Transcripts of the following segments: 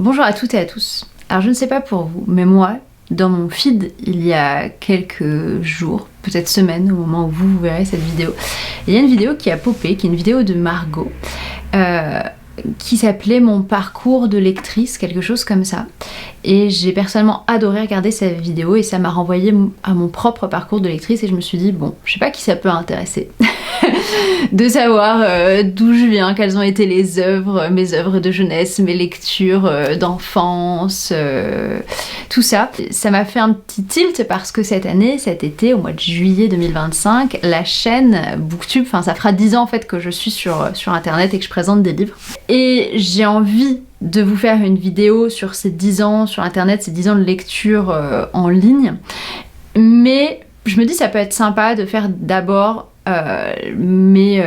Bonjour à toutes et à tous. Alors je ne sais pas pour vous, mais moi, dans mon feed, il y a quelques jours, peut-être semaines, au moment où vous verrez cette vidéo, il y a une vidéo qui a popé, qui est une vidéo de Margot, qui s'appelait Mon parcours de lectrice, quelque chose comme ça. Et j'ai personnellement adoré regarder cette vidéo et ça m'a renvoyé à mon propre parcours de lectrice et je me suis dit, bon, je sais pas qui ça peut intéresser de savoir d'où je viens, quelles ont été les œuvres, mes œuvres de jeunesse, mes lectures d'enfance, tout ça. Ça m'a fait un petit tilt parce que cette année, cet été, au mois de juillet 2025, la chaîne Booktube, enfin ça fera 10 ans en fait que je suis sur internet et que je présente des livres. Et j'ai envie de vous faire une vidéo sur ces 10 ans sur internet, ces 10 ans de lecture en ligne. Mais je me dis ça peut être sympa de faire d'abord mes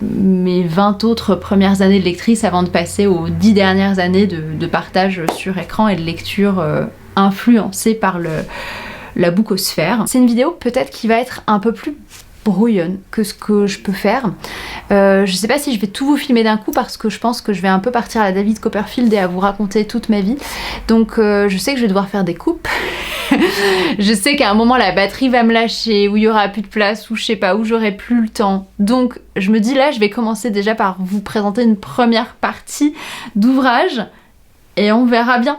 20 autres premières années de lectrice avant de passer aux 10 dernières années de partage sur écran et de lecture influencée par la bookosphère. C'est une vidéo peut-être qui va être un peu plus brouillonne que ce que je peux faire. Je sais pas si je vais tout vous filmer d'un coup parce que je pense que je vais un peu partir à la David Copperfield et à vous raconter toute ma vie. Donc je sais que je vais devoir faire des coupes. Je sais qu'à un moment la batterie va me lâcher, où il y aura plus de place, ou je sais pas, où j'aurai plus le temps. Donc je me dis là, je vais commencer déjà par vous présenter une première partie d'ouvrage et on verra bien.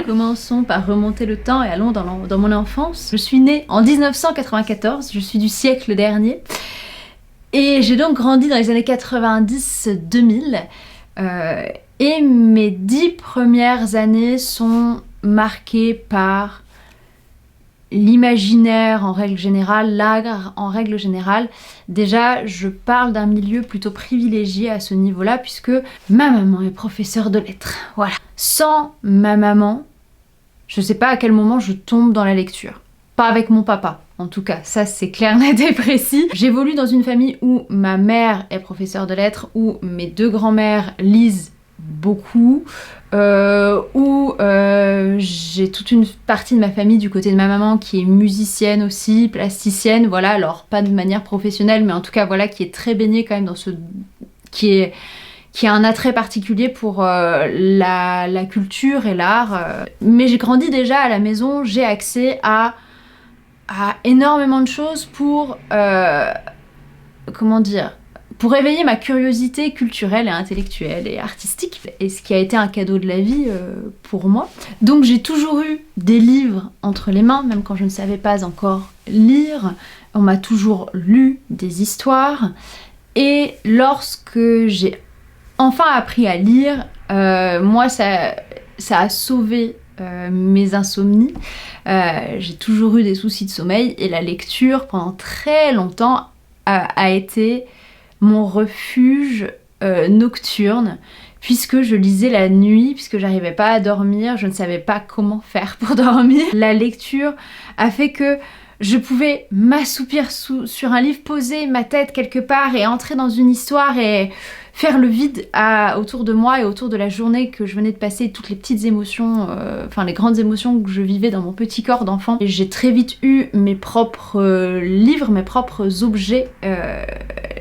Commençons par remonter le temps et allons dans mon enfance. Je suis née en 1994, je suis du siècle dernier. Et j'ai donc grandi dans les années 90-2000. Et mes 10 premières années sont marquées par l'imaginaire en règle générale, l'art en règle générale. Déjà, je parle d'un milieu plutôt privilégié à ce niveau-là puisque ma maman est professeure de lettres. Voilà. Sans ma maman, je sais pas à quel moment je tombe dans la lecture. Pas avec mon papa, en tout cas, ça c'est clair, net et précis. J'évolue dans une famille où ma mère est professeure de lettres, où mes deux grands-mères lisent beaucoup, où j'ai toute une partie de ma famille du côté de ma maman qui est musicienne aussi, plasticienne, voilà, alors pas de manière professionnelle, mais en tout cas voilà, qui est très baignée quand même dans ce... qui a un attrait particulier pour la culture et l'art. Mais j'ai grandi déjà à la maison, j'ai accès à énormément de choses pour... comment dire, pour éveiller ma curiosité culturelle et intellectuelle et artistique, et ce qui a été un cadeau de la vie pour moi. Donc j'ai toujours eu des livres entre les mains, même quand je ne savais pas encore lire. On m'a toujours lu des histoires, et lorsque j'ai enfin appris à lire, moi ça a sauvé mes insomnies. J'ai toujours eu des soucis de sommeil, et la lecture pendant très longtemps a été mon refuge nocturne, puisque je lisais la nuit, puisque j'arrivais pas à dormir, je ne savais pas comment faire pour dormir. La lecture a fait que je pouvais m'assoupir sur un livre, poser ma tête quelque part et entrer dans une histoire et faire le vide autour de moi et autour de la journée que je venais de passer, toutes les petites émotions, enfin les grandes émotions que je vivais dans mon petit corps d'enfant. Et j'ai très vite eu mes propres livres, mes propres objets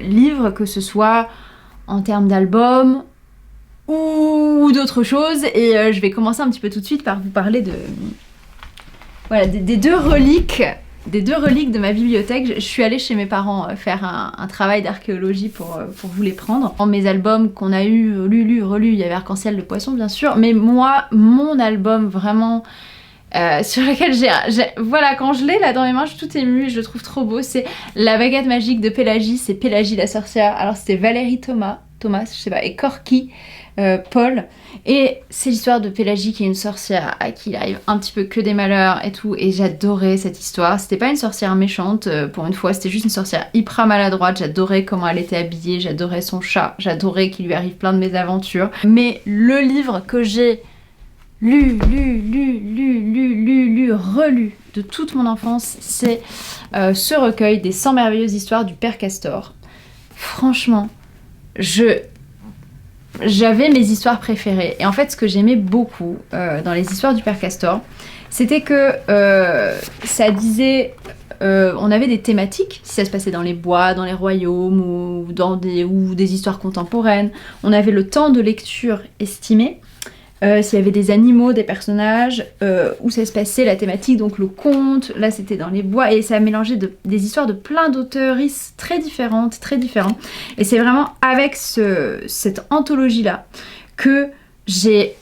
livres, que ce soit en termes d'albums ou d'autres choses. Et je vais commencer un petit peu tout de suite par vous parler de... voilà, des deux reliques de ma bibliothèque. Je suis allée chez mes parents faire un travail d'archéologie pour vous les prendre. Dans mes albums qu'on a eu lu, relu, il y avait Arc-en-ciel de Poisson bien sûr, mais moi, mon album vraiment sur lequel voilà, quand je l'ai là dans mes mains, je suis toute émue, je le trouve trop beau, c'est La baguette magique de Pélagie, c'est Pélagie la sorcière. Alors c'était Valérie Thomas, je sais pas, et Corky Paul, et c'est l'histoire de Pélagie qui est une sorcière à qui il arrive un petit peu que des malheurs et tout, et j'adorais cette histoire. C'était pas une sorcière méchante pour une fois, c'était juste une sorcière hyper maladroite. J'adorais comment elle était habillée, j'adorais son chat, j'adorais qu'il lui arrive plein de mésaventures. Mais le livre que j'ai lu, relu de toute mon enfance, c'est ce recueil des 100 merveilleuses histoires du Père Castor. Franchement, j'avais mes histoires préférées. Et en fait, ce que j'aimais beaucoup dans les histoires du Père Castor, c'était que ça disait... on avait des thématiques, si ça se passait dans les bois, dans les royaumes, ou des histoires contemporaines. On avait le temps de lecture estimé. s'il y avait des animaux, des personnages, où ça se passait, la thématique, donc le conte, là c'était dans les bois, et ça a mélangé des histoires de plein d'auteuristes très différentes, très différents. Et c'est vraiment avec cette anthologie-là que j'ai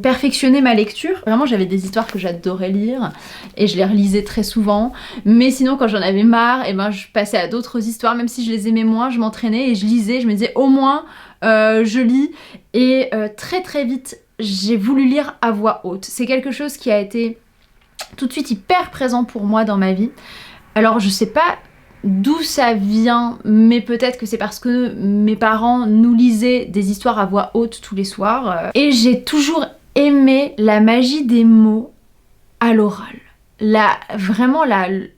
perfectionné ma lecture. Vraiment j'avais des histoires que j'adorais lire et je les relisais très souvent, mais sinon quand j'en avais marre, et ben je passais à d'autres histoires, même si je les aimais moins, je m'entraînais et je lisais, je me disais au moins je lis, et très très vite j'ai voulu lire à voix haute. C'est quelque chose qui a été tout de suite hyper présent pour moi dans ma vie. Alors je sais pas d'où ça vient, mais peut-être que c'est parce que mes parents nous lisaient des histoires à voix haute tous les soirs. Et j'ai toujours aimé la magie des mots à l'oral. Vraiment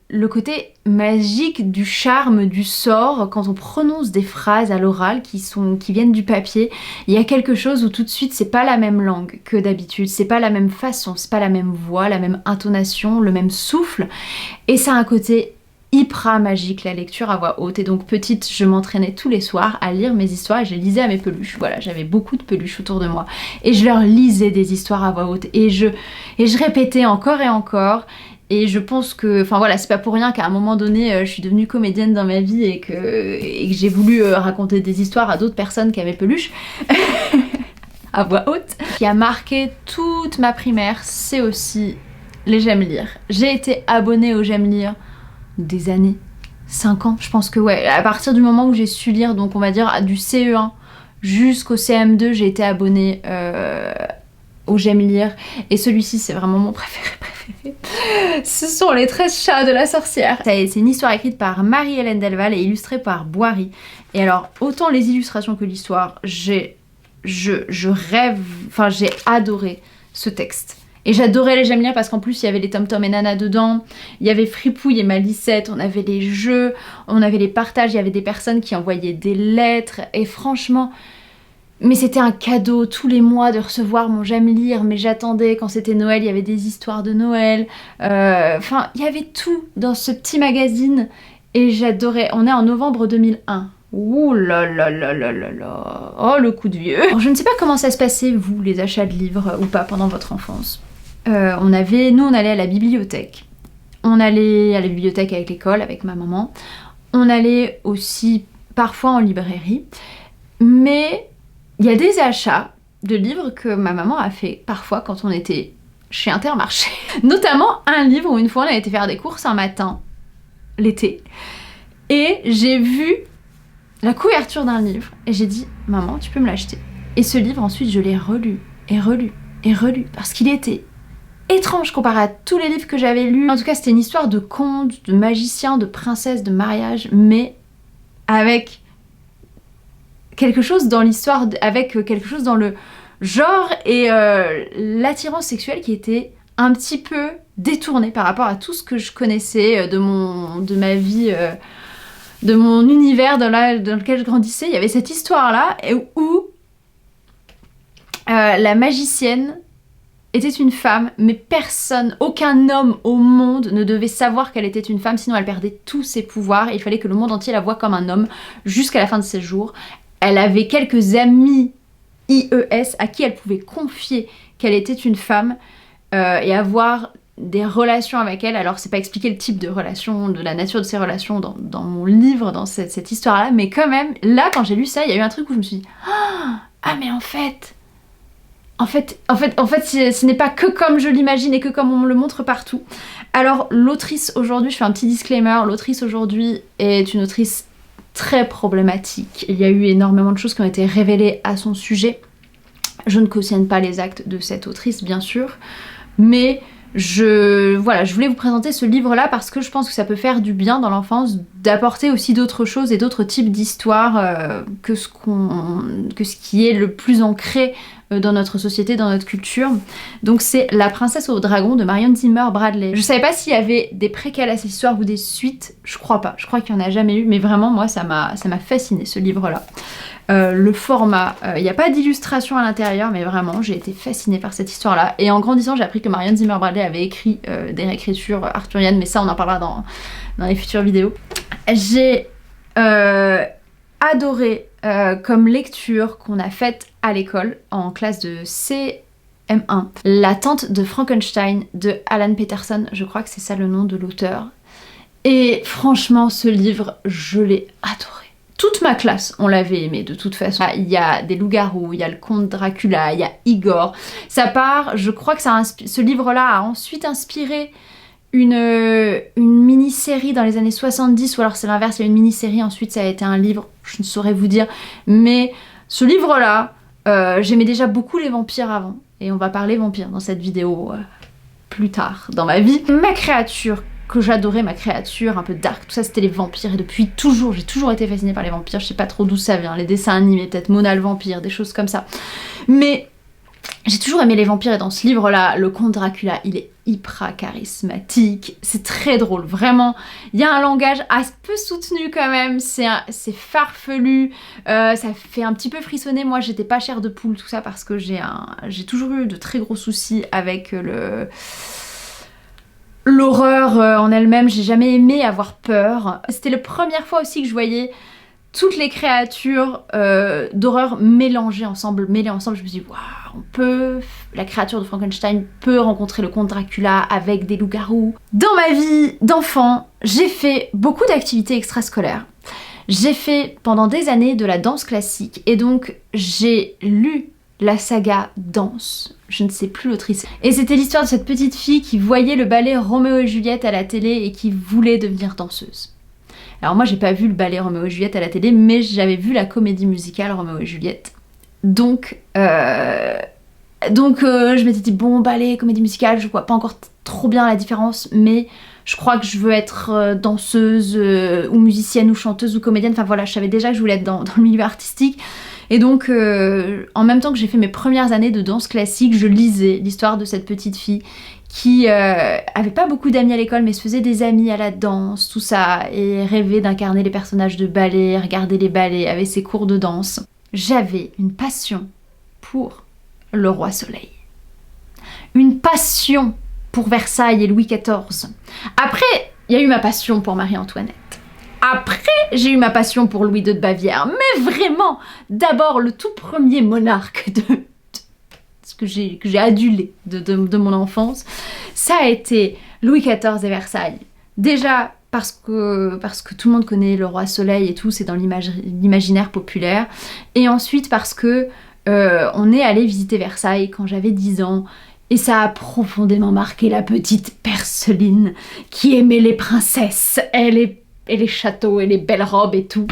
le côté magique du charme du sort, quand on prononce des phrases à l'oral qui viennent du papier, il y a quelque chose où tout de suite c'est pas la même langue que d'habitude, c'est pas la même façon, c'est pas la même voix, la même intonation, le même souffle, et ça a un côté hyper magique, la lecture à voix haute. Et donc petite, je m'entraînais tous les soirs à lire mes histoires et je les lisais à mes peluches. Voilà, j'avais beaucoup de peluches autour de moi et je leur lisais des histoires à voix haute et je répétais encore et encore. Et je pense que, enfin voilà, c'est pas pour rien qu'à un moment donné, je suis devenue comédienne dans ma vie et que j'ai voulu raconter des histoires à d'autres personnes qui avaient peluches à voix haute. Ce qui a marqué toute ma primaire, c'est aussi les J'aime lire. J'ai été abonnée aux J'aime lire des années, 5 ans, je pense que ouais, à partir du moment où j'ai su lire, donc on va dire du CE1 jusqu'au CM2, j'ai été abonnée au J'aime lire, et celui-ci c'est vraiment mon préféré. Ce sont les 13 chats de la sorcière. C'est une histoire écrite par Marie-Hélène Delval et illustrée par Boiry. Et alors, autant les illustrations que l'histoire, je rêve, enfin j'ai adoré ce texte. Et j'adorais les J'aime lire parce qu'en plus il y avait les Tom Tom et Nana dedans, il y avait Fripouille et Malicette, on avait les jeux, on avait les partages, il y avait des personnes qui envoyaient des lettres, et franchement, mais c'était un cadeau tous les mois de recevoir mon J'aime lire, mais j'attendais quand c'était Noël, il y avait des histoires de Noël, enfin il y avait tout dans ce petit magazine et j'adorais. On est en novembre 2001. Ouh là là là là là là, oh le coup de vieux. Alors, je ne sais pas comment ça se passait, vous, les achats de livres ou pas pendant votre enfance. Nous on allait à la bibliothèque. On allait à la bibliothèque avec l'école, avec ma maman. On allait aussi parfois en librairie. Mais il y a des achats de livres que ma maman a fait parfois quand on était chez Intermarché. Notamment un livre où une fois on a été faire des courses un matin, l'été. Et j'ai vu la couverture d'un livre et j'ai dit « Maman, tu peux me l'acheter ?» Et ce livre, ensuite, je l'ai relu et relu et relu parce qu'il était étrange comparé à tous les livres que j'avais lus. En tout cas, c'était une histoire de conte, de magicien, de princesse, de mariage, mais avec quelque chose dans l'histoire, avec quelque chose dans le genre et l'attirance sexuelle qui était un petit peu détournée par rapport à tout ce que je connaissais de ma vie, de mon univers dans lequel je grandissais. Il y avait cette histoire-là où la magicienne était une femme, mais personne, aucun homme au monde ne devait savoir qu'elle était une femme, sinon elle perdait tous ses pouvoirs et il fallait que le monde entier la voie comme un homme jusqu'à la fin de ses jours. Elle avait quelques amis IES à qui elle pouvait confier qu'elle était une femme et avoir des relations avec elle. Alors c'est pas expliqué le type de relation, de la nature de ces relations dans mon livre, dans cette histoire-là, mais quand même, là quand j'ai lu ça, il y a eu un truc où je me suis dit ah mais en fait, ce n'est pas que comme je l'imagine et que comme on me le montre partout. Alors l'autrice aujourd'hui, je fais un petit disclaimer, l'autrice aujourd'hui est une autrice très problématique. Il y a eu énormément de choses qui ont été révélées à son sujet. Je ne cautionne pas les actes de cette autrice, bien sûr, mais je voulais vous présenter ce livre-là parce que je pense que ça peut faire du bien dans l'enfance d'apporter aussi d'autres choses et d'autres types d'histoires que ce qui est le plus ancré dans notre société, dans notre culture. Donc c'est La princesse au dragon de Marion Zimmer Bradley. Je savais pas s'il y avait des préquels à cette histoire ou des suites, je crois pas, je crois qu'il y en a jamais eu, mais vraiment moi ça m'a fasciné ce livre-là. Le format, il n'y a pas d'illustration à l'intérieur, mais vraiment j'ai été fascinée par cette histoire-là. Et en grandissant, j'ai appris que Marion Zimmer Bradley avait écrit des réécritures arthuriennes, mais ça on en parlera dans les futures vidéos. J'ai adoré comme lecture qu'on a faite à l'école en classe de CM1. La tante de Frankenstein de Alan Peterson, je crois que c'est ça le nom de l'auteur. Et franchement, ce livre, je l'ai adoré. Toute ma classe, on l'avait aimé de toute façon. Il y a des loups-garous, il y a le comte Dracula, il y a Igor. Ça part, je crois que ce livre-là a ensuite inspiré une mini-série dans les années 70, ou alors c'est l'inverse, il y a une mini-série, ensuite ça a été un livre, je ne saurais vous dire. Mais ce livre-là, j'aimais déjà beaucoup les vampires avant. Et on va parler vampires dans cette vidéo plus tard dans ma vie. Ma créature que j'adorais, ma créature un peu dark, tout ça c'était les vampires, et depuis toujours, j'ai toujours été fascinée par les vampires, je sais pas trop d'où ça vient, les dessins animés, peut-être Mona le vampire, des choses comme ça. Mais j'ai toujours aimé les vampires, et dans ce livre-là, le comte Dracula, il est hyper charismatique, c'est très drôle, vraiment. Il y a un langage un peu soutenu quand même, c'est farfelu, ça fait un petit peu frissonner. Moi, j'étais pas chair de poule, tout ça, parce que j'ai toujours eu de très gros soucis avec l'horreur en elle-même. J'ai jamais aimé avoir peur. C'était la première fois aussi que je voyais toutes les créatures d'horreur mélangées ensemble. Je me suis dit, waouh, la créature de Frankenstein peut rencontrer le comte Dracula avec des loups-garous. Dans ma vie d'enfant, j'ai fait beaucoup d'activités extrascolaires. J'ai fait pendant des années de la danse classique, et donc j'ai lu la saga Danse, je ne sais plus l'autrice. Et c'était l'histoire de cette petite fille qui voyait le ballet Roméo et Juliette à la télé et qui voulait devenir danseuse. Alors moi j'ai pas vu le ballet Roméo et Juliette à la télé, mais j'avais vu la comédie musicale Roméo et Juliette. Donc je m'étais dit, bon, ballet, comédie musicale, je vois pas encore trop bien la différence, mais je crois que je veux être danseuse ou musicienne ou chanteuse ou comédienne. Enfin voilà, je savais déjà que je voulais être dans le milieu artistique. Et donc, en même temps que j'ai fait mes premières années de danse classique, je lisais l'histoire de cette petite fille qui avait pas beaucoup d'amis à l'école, mais se faisait des amis à la danse, tout ça, et rêvait d'incarner les personnages de ballet, regarder les ballets, avait ses cours de danse. J'avais une passion pour le roi Soleil. Une passion pour Versailles et Louis XIV. Après, il y a eu ma passion pour Marie-Antoinette. Après, j'ai eu ma passion pour Louis II de Bavière, mais vraiment, d'abord le tout premier monarque que j'ai adulé de mon enfance, ça a été Louis XIV et Versailles. Déjà parce que tout le monde connaît le roi Soleil et tout, c'est dans l'imaginaire populaire, et ensuite parce que on est allé visiter Versailles quand j'avais 10 ans, et ça a profondément marqué la petite Perceline qui aimait les princesses, et les châteaux et les belles robes et tout.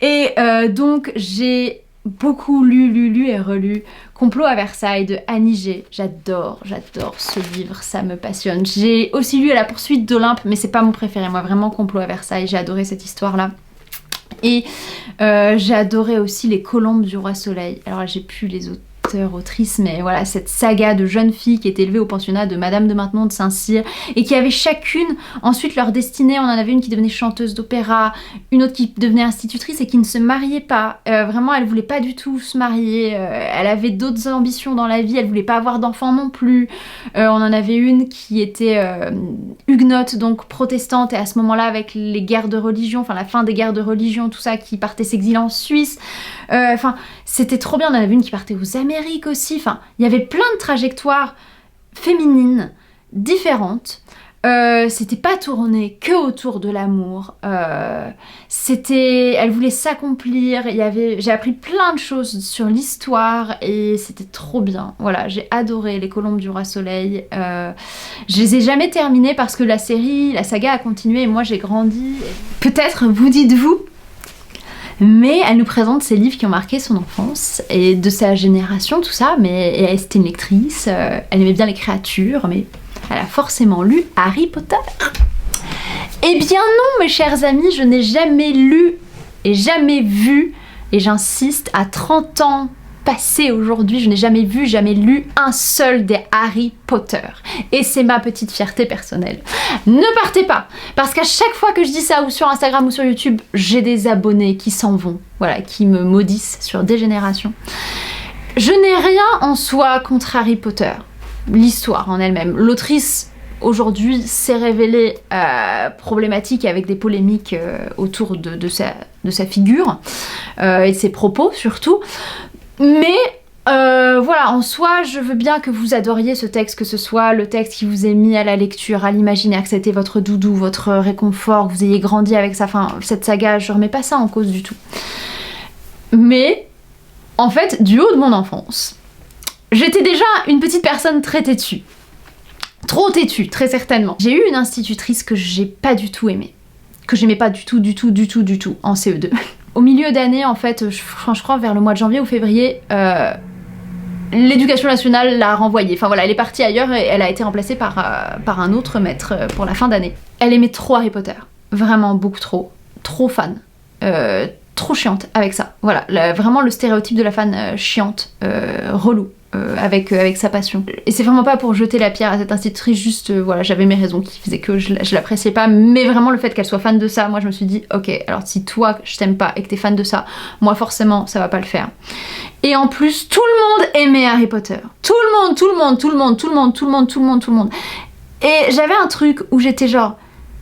Et donc j'ai beaucoup lu et relu Complot à Versailles de Annie G. J'adore ce livre, ça me passionne. J'ai aussi lu À la poursuite d'Olympe, mais c'est pas mon préféré, moi vraiment Complot à Versailles, j'ai adoré cette histoire-là. Et j'ai adoré aussi Les Colombes du Roi Soleil. Alors là, j'ai plus les autrice, mais voilà, cette saga de jeunes filles qui étaient élevées au pensionnat de Madame de Maintenon de Saint-Cyr et qui avaient chacune ensuite leur destinée. On en avait une qui devenait chanteuse d'opéra, une autre qui devenait institutrice et qui ne se mariait pas. Vraiment, elle voulait pas du tout se marier. Elle avait d'autres ambitions dans la vie, elle voulait pas avoir d'enfants non plus. On en avait une qui était huguenote, donc protestante, et à ce moment-là, avec les guerres de religion, enfin la fin des guerres de religion, tout ça, qui partait s'exiler en Suisse. Enfin, c'était trop bien. On en avait une qui partait aux Amériques aussi. Enfin, il y avait plein de trajectoires féminines différentes. C'était pas tourné que autour de l'amour. Elle voulait s'accomplir. J'ai appris plein de choses sur l'histoire et c'était trop bien. Voilà, j'ai adoré Les Colombes du Roi Soleil. Je les ai jamais terminées parce que la saga a continué et moi j'ai grandi. Peut-être vous dites-vous, mais elle nous présente ces livres qui ont marqué son enfance et de sa génération, tout ça. Mais c'était une lectrice, elle aimait bien les créatures, mais elle a forcément lu Harry Potter. Eh bien non, mes chers amis, je n'ai jamais lu et jamais vu, et j'insiste, à 30 ans passés aujourd'hui, je n'ai jamais vu, jamais lu un seul des Harry Potter. Et c'est ma petite fierté personnelle. Ne partez pas, parce qu'à chaque fois que je dis ça, ou sur Instagram ou sur YouTube, j'ai des abonnés qui s'en vont, voilà, qui me maudissent sur des générations. Je n'ai rien en soi contre Harry Potter. L'histoire en elle-même. L'autrice, aujourd'hui s'est révélé problématique avec des polémiques autour de sa figure et de ses propos surtout. Mais voilà, en soi, je veux bien que vous adoriez ce texte, que ce soit le texte qui vous est mis à la lecture, à l'imaginaire, que c'était votre doudou, votre réconfort, que vous ayez grandi avec ça, enfin, cette saga, je remets pas ça en cause du tout. Mais, en fait, du haut de mon enfance, j'étais déjà une petite personne très têtue. Trop têtue, très certainement. J'ai eu une institutrice que j'ai pas du tout aimée. Que j'aimais pas du tout en CE2. Au milieu d'année, en fait, je crois vers le mois de janvier ou février, l'éducation nationale l'a renvoyée. Enfin voilà, elle est partie ailleurs et elle a été remplacée par un autre maître pour la fin d'année. Elle aimait trop Harry Potter. Vraiment beaucoup trop. Trop fan. Trop chiante avec ça. Voilà, vraiment le stéréotype de la fan chiante, relou. Avec sa passion. Et c'est vraiment pas pour jeter la pierre à cette institutrice, juste voilà, j'avais mes raisons qui faisaient que je l'appréciais pas, mais vraiment le fait qu'elle soit fan de ça, moi je me suis dit ok, alors si toi je t'aime pas et que t'es fan de ça, moi forcément ça va pas le faire. Et en plus tout le monde aimait Harry Potter. Tout le monde. Et j'avais un truc où j'étais genre,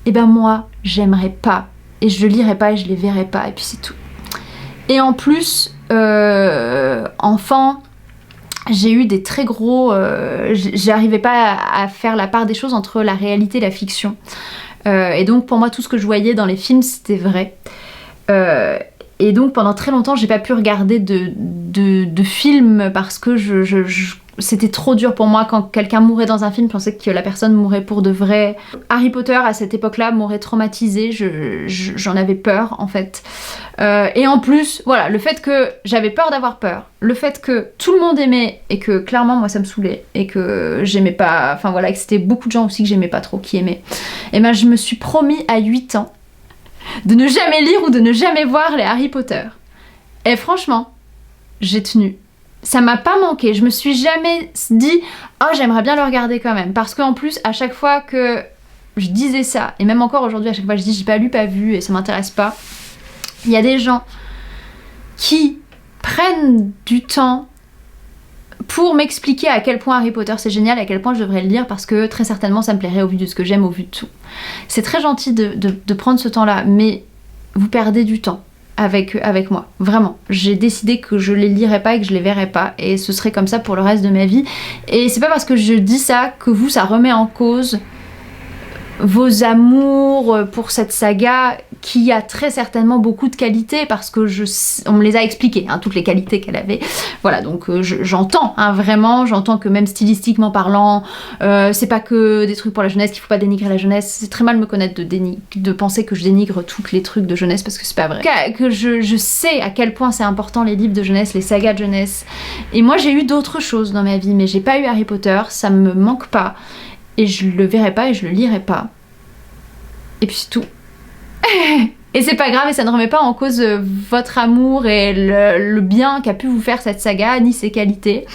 eh ben moi j'aimerais pas, et je le lirais pas et je les verrais pas, et puis c'est tout. Et en plus, enfant, j'ai eu des très gros... j'arrivais pas à faire la part des choses entre la réalité et la fiction. Et donc pour moi tout ce que je voyais dans les films c'était vrai. Et donc pendant très longtemps j'ai pas pu regarder de films parce que c'était trop dur pour moi quand quelqu'un mourait dans un film, je pensais que la personne mourait pour de vrai. Harry Potter à cette époque-là m'aurait traumatisée, j'en avais peur en fait. Et en plus, voilà, le fait que j'avais peur d'avoir peur, le fait que tout le monde aimait et que clairement moi ça me saoulait et que j'aimais pas, enfin voilà, que c'était beaucoup de gens aussi que j'aimais pas trop qui aimaient. Et ben je me suis promis à 8 ans de ne jamais lire ou de ne jamais voir les Harry Potter. Et franchement, j'ai tenu. Ça m'a pas manqué, je me suis jamais dit oh j'aimerais bien le regarder quand même, parce qu'en plus à chaque fois que je disais ça, et même encore aujourd'hui à chaque fois je dis j'ai pas lu, pas vu et ça m'intéresse pas, il y a des gens qui prennent du temps pour m'expliquer à quel point Harry Potter c'est génial, à quel point je devrais le lire parce que très certainement ça me plairait au vu de ce que j'aime, au vu de tout. C'est très gentil de prendre ce temps là, mais vous perdez du temps avec moi, vraiment. J'ai décidé que je les lirais pas et que je les verrais pas, et ce serait comme ça pour le reste de ma vie. Et c'est pas parce que je dis ça que vous, ça remet en cause vos amours pour cette saga qui a très certainement beaucoup de qualités parce que on me les a expliquées, hein, toutes les qualités qu'elle avait. Voilà, donc j'entends, hein, vraiment, j'entends que même stylistiquement parlant, c'est pas que des trucs pour la jeunesse, qu'il faut pas dénigrer la jeunesse. C'est très mal me connaître de penser que je dénigre tous les trucs de jeunesse parce que c'est pas vrai. Que je sais à quel point c'est important les livres de jeunesse, les sagas de jeunesse. Et moi j'ai eu d'autres choses dans ma vie, mais j'ai pas eu Harry Potter, ça me manque pas. Et je le verrai pas et je le lirai pas. Et puis c'est tout. Et c'est pas grave et ça ne remet pas en cause votre amour et le bien qu'a pu vous faire cette saga, ni ses qualités.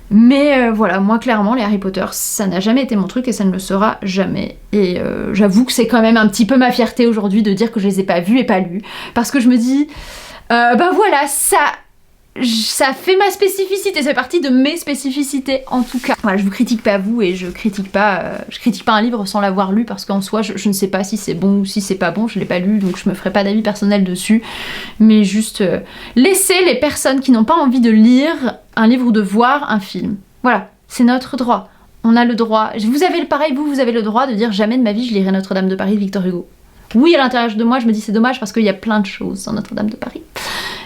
Mais voilà, moi clairement les Harry Potter, ça n'a jamais été mon truc et ça ne le sera jamais. Et j'avoue que c'est quand même un petit peu ma fierté aujourd'hui de dire que je les ai pas vus et pas lus. Parce que je me dis, ben voilà, ça fait ma spécificité, c'est partie de mes spécificités en tout cas. Voilà, je vous critique pas vous et je critique pas un livre sans l'avoir lu parce qu'en soi je ne sais pas si c'est bon ou si c'est pas bon, je l'ai pas lu donc je me ferai pas d'avis personnel dessus. Mais juste laissez les personnes qui n'ont pas envie de lire un livre ou de voir un film. Voilà, c'est notre droit. On a le droit. Vous avez le droit de dire jamais de ma vie je lirai Notre-Dame de Paris de Victor Hugo. Oui, à l'intérieur de moi je me dis c'est dommage parce qu'il y a plein de choses dans Notre-Dame de Paris.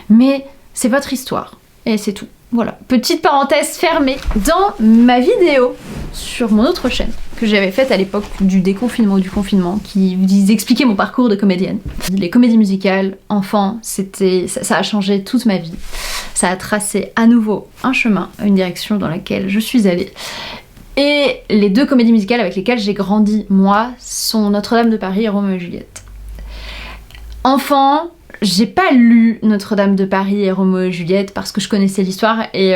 Mais c'est votre histoire, et c'est tout. Voilà, petite parenthèse fermée. Dans ma vidéo sur mon autre chaîne, que j'avais faite à l'époque du déconfinement ou du confinement, qui vous expliquait mon parcours de comédienne. Les comédies musicales, enfant, ça a changé toute ma vie. Ça a tracé à nouveau un chemin, une direction dans laquelle je suis allée. Et les deux comédies musicales avec lesquelles j'ai grandi, moi, sont Notre-Dame de Paris et Roméo et Juliette. Enfant, j'ai pas lu Notre-Dame de Paris et Roméo et Juliette parce que je connaissais l'histoire et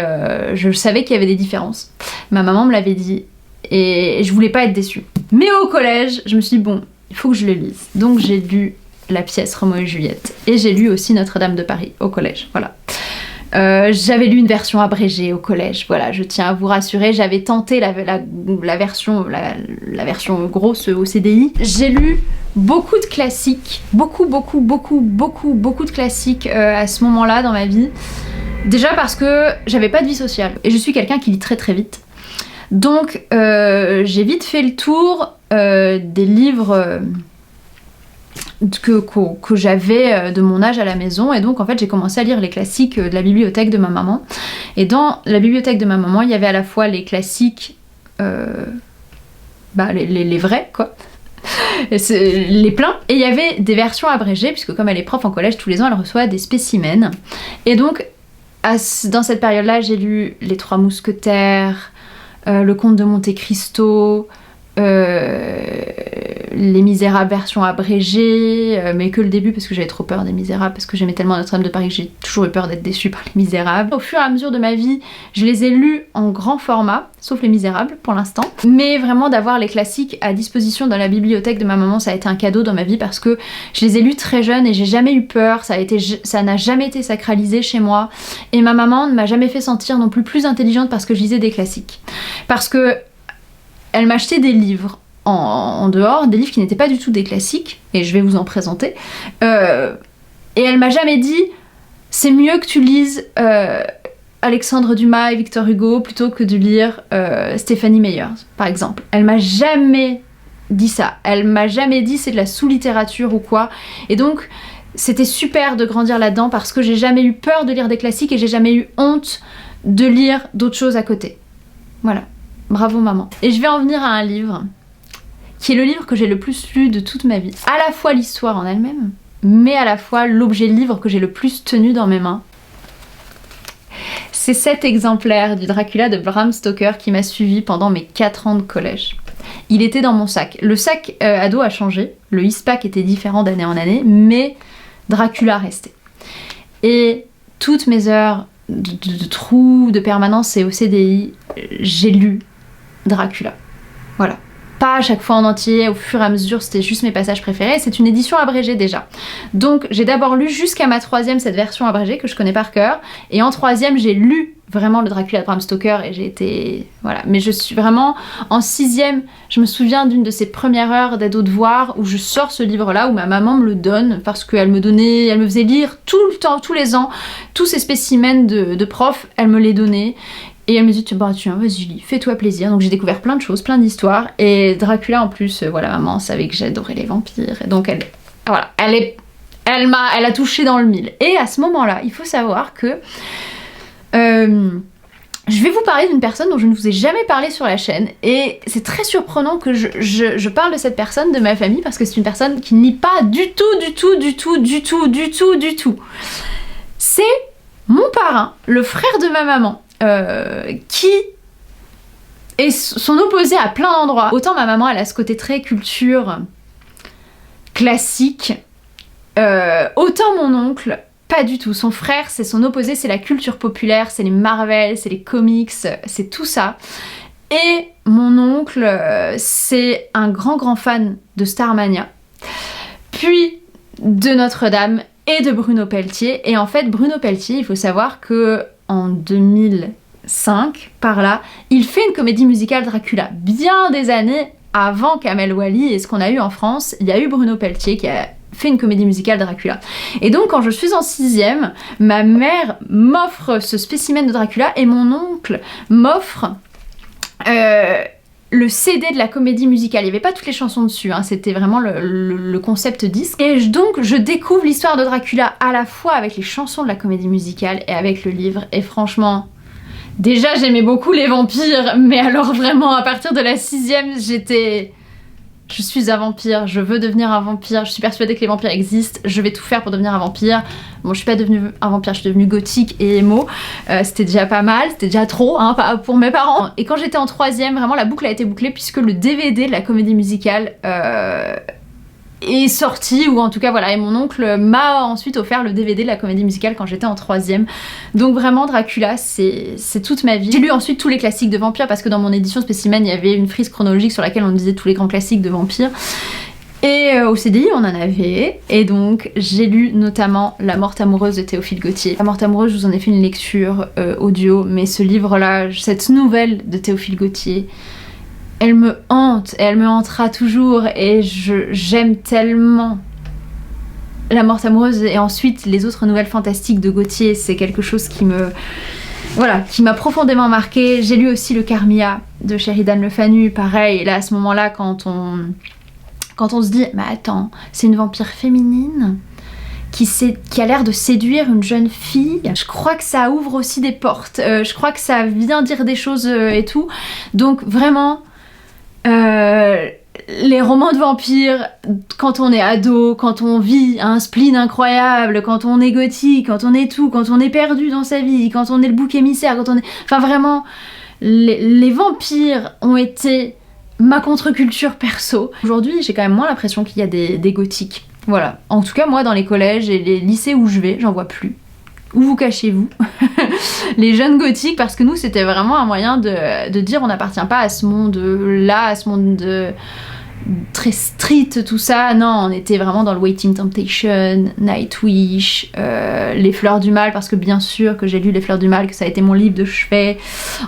je savais qu'il y avait des différences. Ma maman me l'avait dit et je voulais pas être déçue. Mais au collège, je me suis dit bon, il faut que je le lise. Donc j'ai lu la pièce Roméo et Juliette et j'ai lu aussi Notre-Dame de Paris au collège, voilà. J'avais lu une version abrégée au collège, voilà, je tiens à vous rassurer, j'avais tenté la version grosse au CDI. J'ai lu beaucoup de classiques, beaucoup de classiques à ce moment-là dans ma vie. Déjà parce que j'avais pas de vie sociale et je suis quelqu'un qui lit très vite. Donc j'ai vite fait le tour des livres que j'avais de mon âge à la maison, et donc en fait j'ai commencé à lire les classiques de la bibliothèque de ma maman. Et dans la bibliothèque de ma maman, il y avait à la fois les classiques, les vrais quoi, les pleins, et il y avait des versions abrégées, puisque comme elle est prof en collège, tous les ans elle reçoit des spécimens. Et donc dans cette période-là, j'ai lu Les Trois Mousquetaires, Le Comte de Monte Cristo, Les Misérables version abrégée, mais que le début parce que j'avais trop peur des Misérables, parce que j'aimais tellement Notre-Dame de Paris que j'ai toujours eu peur d'être déçue par les Misérables. Au fur et à mesure de ma vie, je les ai lus en grand format, sauf les Misérables pour l'instant. Mais vraiment d'avoir les classiques à disposition dans la bibliothèque de ma maman, ça a été un cadeau dans ma vie parce que je les ai lus très jeune et j'ai jamais eu peur, ça n'a jamais été sacralisé chez moi. Et ma maman ne m'a jamais fait sentir non plus intelligente parce que je lisais des classiques. Parce que elle m'achetait des livres en dehors, des livres qui n'étaient pas du tout des classiques, et je vais vous en présenter. Et elle m'a jamais dit c'est mieux que tu lises Alexandre Dumas et Victor Hugo plutôt que de lire Stéphanie Meyer, par exemple. Elle m'a jamais dit ça. Elle m'a jamais dit c'est de la sous-littérature ou quoi. Et donc c'était super de grandir là-dedans parce que j'ai jamais eu peur de lire des classiques et j'ai jamais eu honte de lire d'autres choses à côté. Voilà. Bravo maman. Et je vais en venir à un livre qui est le livre que j'ai le plus lu de toute ma vie. À la fois l'histoire en elle-même, mais à la fois l'objet livre que j'ai le plus tenu dans mes mains. C'est cet exemplaire du Dracula de Bram Stoker qui m'a suivi pendant mes 4 ans de collège. Il était dans mon sac. Le sac ado a changé, le ISPAC était différent d'année en année, mais Dracula restait. Et toutes mes heures de trou, de permanence et au CDI, j'ai lu Dracula. Voilà. Pas à chaque fois en entier, au fur et à mesure, c'était juste mes passages préférés. C'est une édition abrégée déjà. Donc j'ai d'abord lu jusqu'à ma 3e cette version abrégée que je connais par cœur. Et en 3e, j'ai lu vraiment le Dracula de Bram Stoker et j'ai été... Voilà. Mais je suis vraiment... En 6e, je me souviens d'une de ces premières heures d'ado devoir où je sors ce livre-là, où ma maman me le donne parce qu'elle me faisait lire tout le temps, tous les ans, tous ces spécimens de profs, elle me les donnait. Et elle me dit, bah tiens, vas-y lis, fais-toi plaisir. Donc j'ai découvert plein de choses, plein d'histoires. Et Dracula en plus, voilà, maman savait que j'adorais les vampires. Et donc elle a touché dans le mille. Et à ce moment-là, il faut savoir que je vais vous parler d'une personne dont je ne vous ai jamais parlé sur la chaîne. Et c'est très surprenant que je parle de cette personne, de ma famille, parce que c'est une personne qui ne lit pas du tout. C'est mon parrain, le frère de ma maman. Qui est son opposé à plein d'endroits. Autant ma maman elle a ce côté très culture classique, autant mon oncle pas du tout. Son frère c'est son opposé, c'est la culture populaire, c'est les Marvel, c'est les comics, c'est tout ça. Et mon oncle c'est un grand fan de Starmania, puis de Notre-Dame et de Bruno Pelletier. Et en fait Bruno Pelletier, il faut savoir que en 2005, par là, il fait une comédie musicale Dracula. Bien des années avant Kamel Wally et ce qu'on a eu en France, il y a eu Bruno Pelletier qui a fait une comédie musicale Dracula. Et donc quand je suis en 6e, ma mère m'offre ce spécimen de Dracula et mon oncle m'offre le CD de la comédie musicale. Il n'y avait pas toutes les chansons dessus, hein, c'était vraiment le concept disque. Et donc je découvre l'histoire de Dracula à la fois avec les chansons de la comédie musicale et avec le livre. Et franchement, déjà j'aimais beaucoup les vampires, mais alors vraiment à partir de la 6e, je suis un vampire, je veux devenir un vampire, je suis persuadée que les vampires existent, je vais tout faire pour devenir un vampire. Bon, je suis pas devenue un vampire, je suis devenue gothique et émo, c'était déjà pas mal, c'était déjà trop hein, pour mes parents. Et quand j'étais en 3e, vraiment la boucle a été bouclée puisque le DVD de la comédie musicale est sorti, ou en tout cas voilà, et mon oncle m'a ensuite offert le DVD de la comédie musicale quand j'étais en 3e. Donc vraiment Dracula c'est toute ma vie. J'ai lu ensuite tous les classiques de vampires parce que dans mon édition spécimen il y avait une frise chronologique sur laquelle on disait tous les grands classiques de vampires. Et au CDI on en avait, et donc j'ai lu notamment La Morte amoureuse de Théophile Gautier. La Morte amoureuse, je vous en ai fait une lecture audio, mais ce livre-là, cette nouvelle de Théophile Gautier, elle me hante, et elle me hantera toujours, et j'aime tellement La Morte amoureuse, et ensuite les autres nouvelles fantastiques de Gautier, c'est quelque chose qui me... Voilà, qui m'a profondément marqué. J'ai lu aussi Le Carmilla de Sheridan Le Fanu, pareil, là à ce moment-là quand on se dit, mais attends, c'est une vampire féminine qui a l'air de séduire une jeune fille. Je crois que ça ouvre aussi des portes. Je crois que ça vient dire des choses et tout. Donc vraiment, les romans de vampires, quand on est ado, quand on vit un spleen incroyable, quand on est gothique, quand on est tout, quand on est perdu dans sa vie, quand on est le bouc émissaire, quand on est... Enfin vraiment, les vampires ont été... ma contre-culture perso. Aujourd'hui, j'ai quand même moins l'impression qu'il y a des gothiques. Voilà. En tout cas, moi, dans les collèges et les lycées où je vais, j'en vois plus. Où vous cachez-vous? Les jeunes gothiques, parce que nous, c'était vraiment un moyen de dire on n'appartient pas à ce monde-là, à ce monde très street, tout ça. Non, on était vraiment dans le Waiting Temptation, Nightwish, Les Fleurs du Mal, parce que bien sûr que j'ai lu Les Fleurs du Mal, que ça a été mon livre de chevet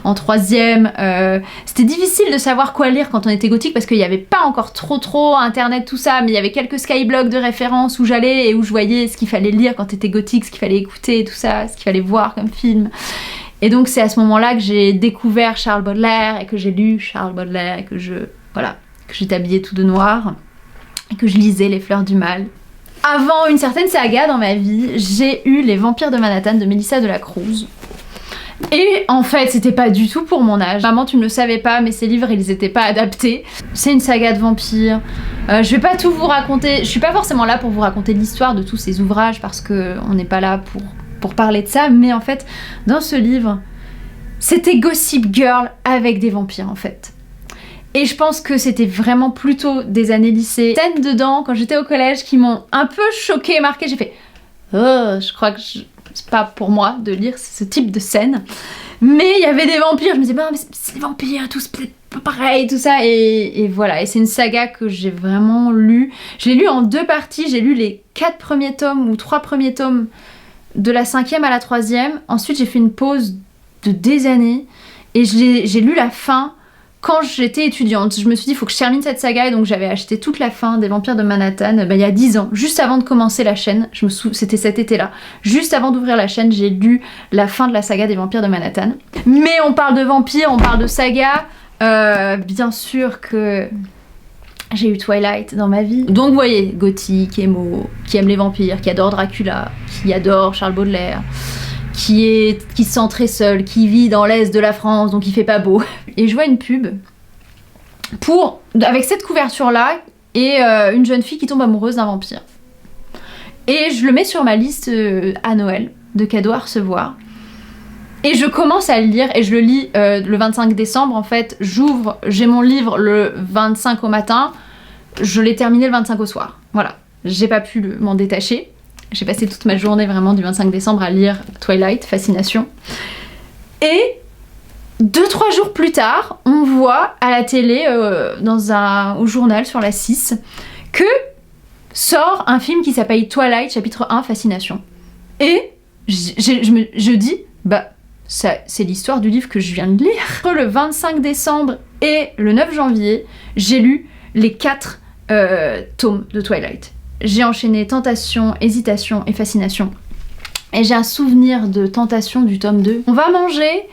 en 3e. C'était difficile de savoir quoi lire quand on était gothique, parce qu'il n'y avait pas encore trop internet, tout ça, mais il y avait quelques skyblogs de référence où j'allais et où je voyais ce qu'il fallait lire quand t'étais gothique, ce qu'il fallait écouter, tout ça, ce qu'il fallait voir comme film. Et donc c'est à ce moment-là que j'ai découvert Charles Baudelaire et que j'ai lu Charles Baudelaire et que j'étais habillée tout de noir et que je lisais Les Fleurs du Mal. Avant une certaine saga dans ma vie, j'ai eu Les Vampires de Manhattan de Melissa de la Cruz. Et en fait, c'était pas du tout pour mon âge. Vraiment, tu ne le savais pas, mais ces livres, ils étaient pas adaptés. C'est une saga de vampires. Je vais pas tout vous raconter. Je suis pas forcément là pour vous raconter l'histoire de tous ces ouvrages parce que on n'est pas là pour parler de ça. Mais en fait, dans ce livre, c'était Gossip Girl avec des vampires en fait. Et je pense que c'était vraiment plutôt des années lycée. Scènes dedans, quand j'étais au collège, qui m'ont un peu choquée, marquée. J'ai fait oh, je crois que c'est pas pour moi de lire ce type de scène. Mais il y avait des vampires, je me disais, bah, mais c'est des vampires, tout c'est peut-être pas pareil, tout ça. Et voilà, et c'est une saga que j'ai vraiment lue. Je l'ai lue en 2 parties, j'ai lu les 4 premiers tomes ou 3 premiers tomes de la 5e à la 3e. Ensuite, j'ai fait une pause de des années et j'ai lu la fin. Quand j'étais étudiante, je me suis dit il faut que je termine cette saga et donc j'avais acheté toute la fin des Vampires de Manhattan il y a 10 ans, juste avant de commencer la chaîne, c'était cet été-là, juste avant d'ouvrir la chaîne, j'ai lu la fin de la saga des Vampires de Manhattan. Mais on parle de vampires, on parle de saga, bien sûr que j'ai eu Twilight dans ma vie. Donc vous voyez, gothique, émo, qui aime les vampires, qui adore Dracula, qui adore Charles Baudelaire, qui se sent très seul, qui vit dans l'est de la France, donc il fait pas beau. Et je vois une pub avec cette couverture-là et une jeune fille qui tombe amoureuse d'un vampire. Et je le mets sur ma liste à Noël de cadeaux à recevoir. Et je commence à le lire et je le lis le 25 décembre en fait. J'ai mon livre le 25 au matin, je l'ai terminé le 25 au soir. Voilà, j'ai pas pu m'en détacher. J'ai passé toute ma journée vraiment du 25 décembre à lire Twilight, Fascination. Et 2-3 jours plus tard, on voit à la télé, au journal sur la 6, que sort un film qui s'appelle Twilight, chapitre 1, Fascination. Et je dis, bah, c'est l'histoire du livre que je viens de lire. Entre le 25 décembre et le 9 janvier, j'ai lu les 4 tomes de Twilight. J'ai enchaîné Tentation, Hésitation et Fascination. Et j'ai un souvenir de Tentation du tome 2. On va manger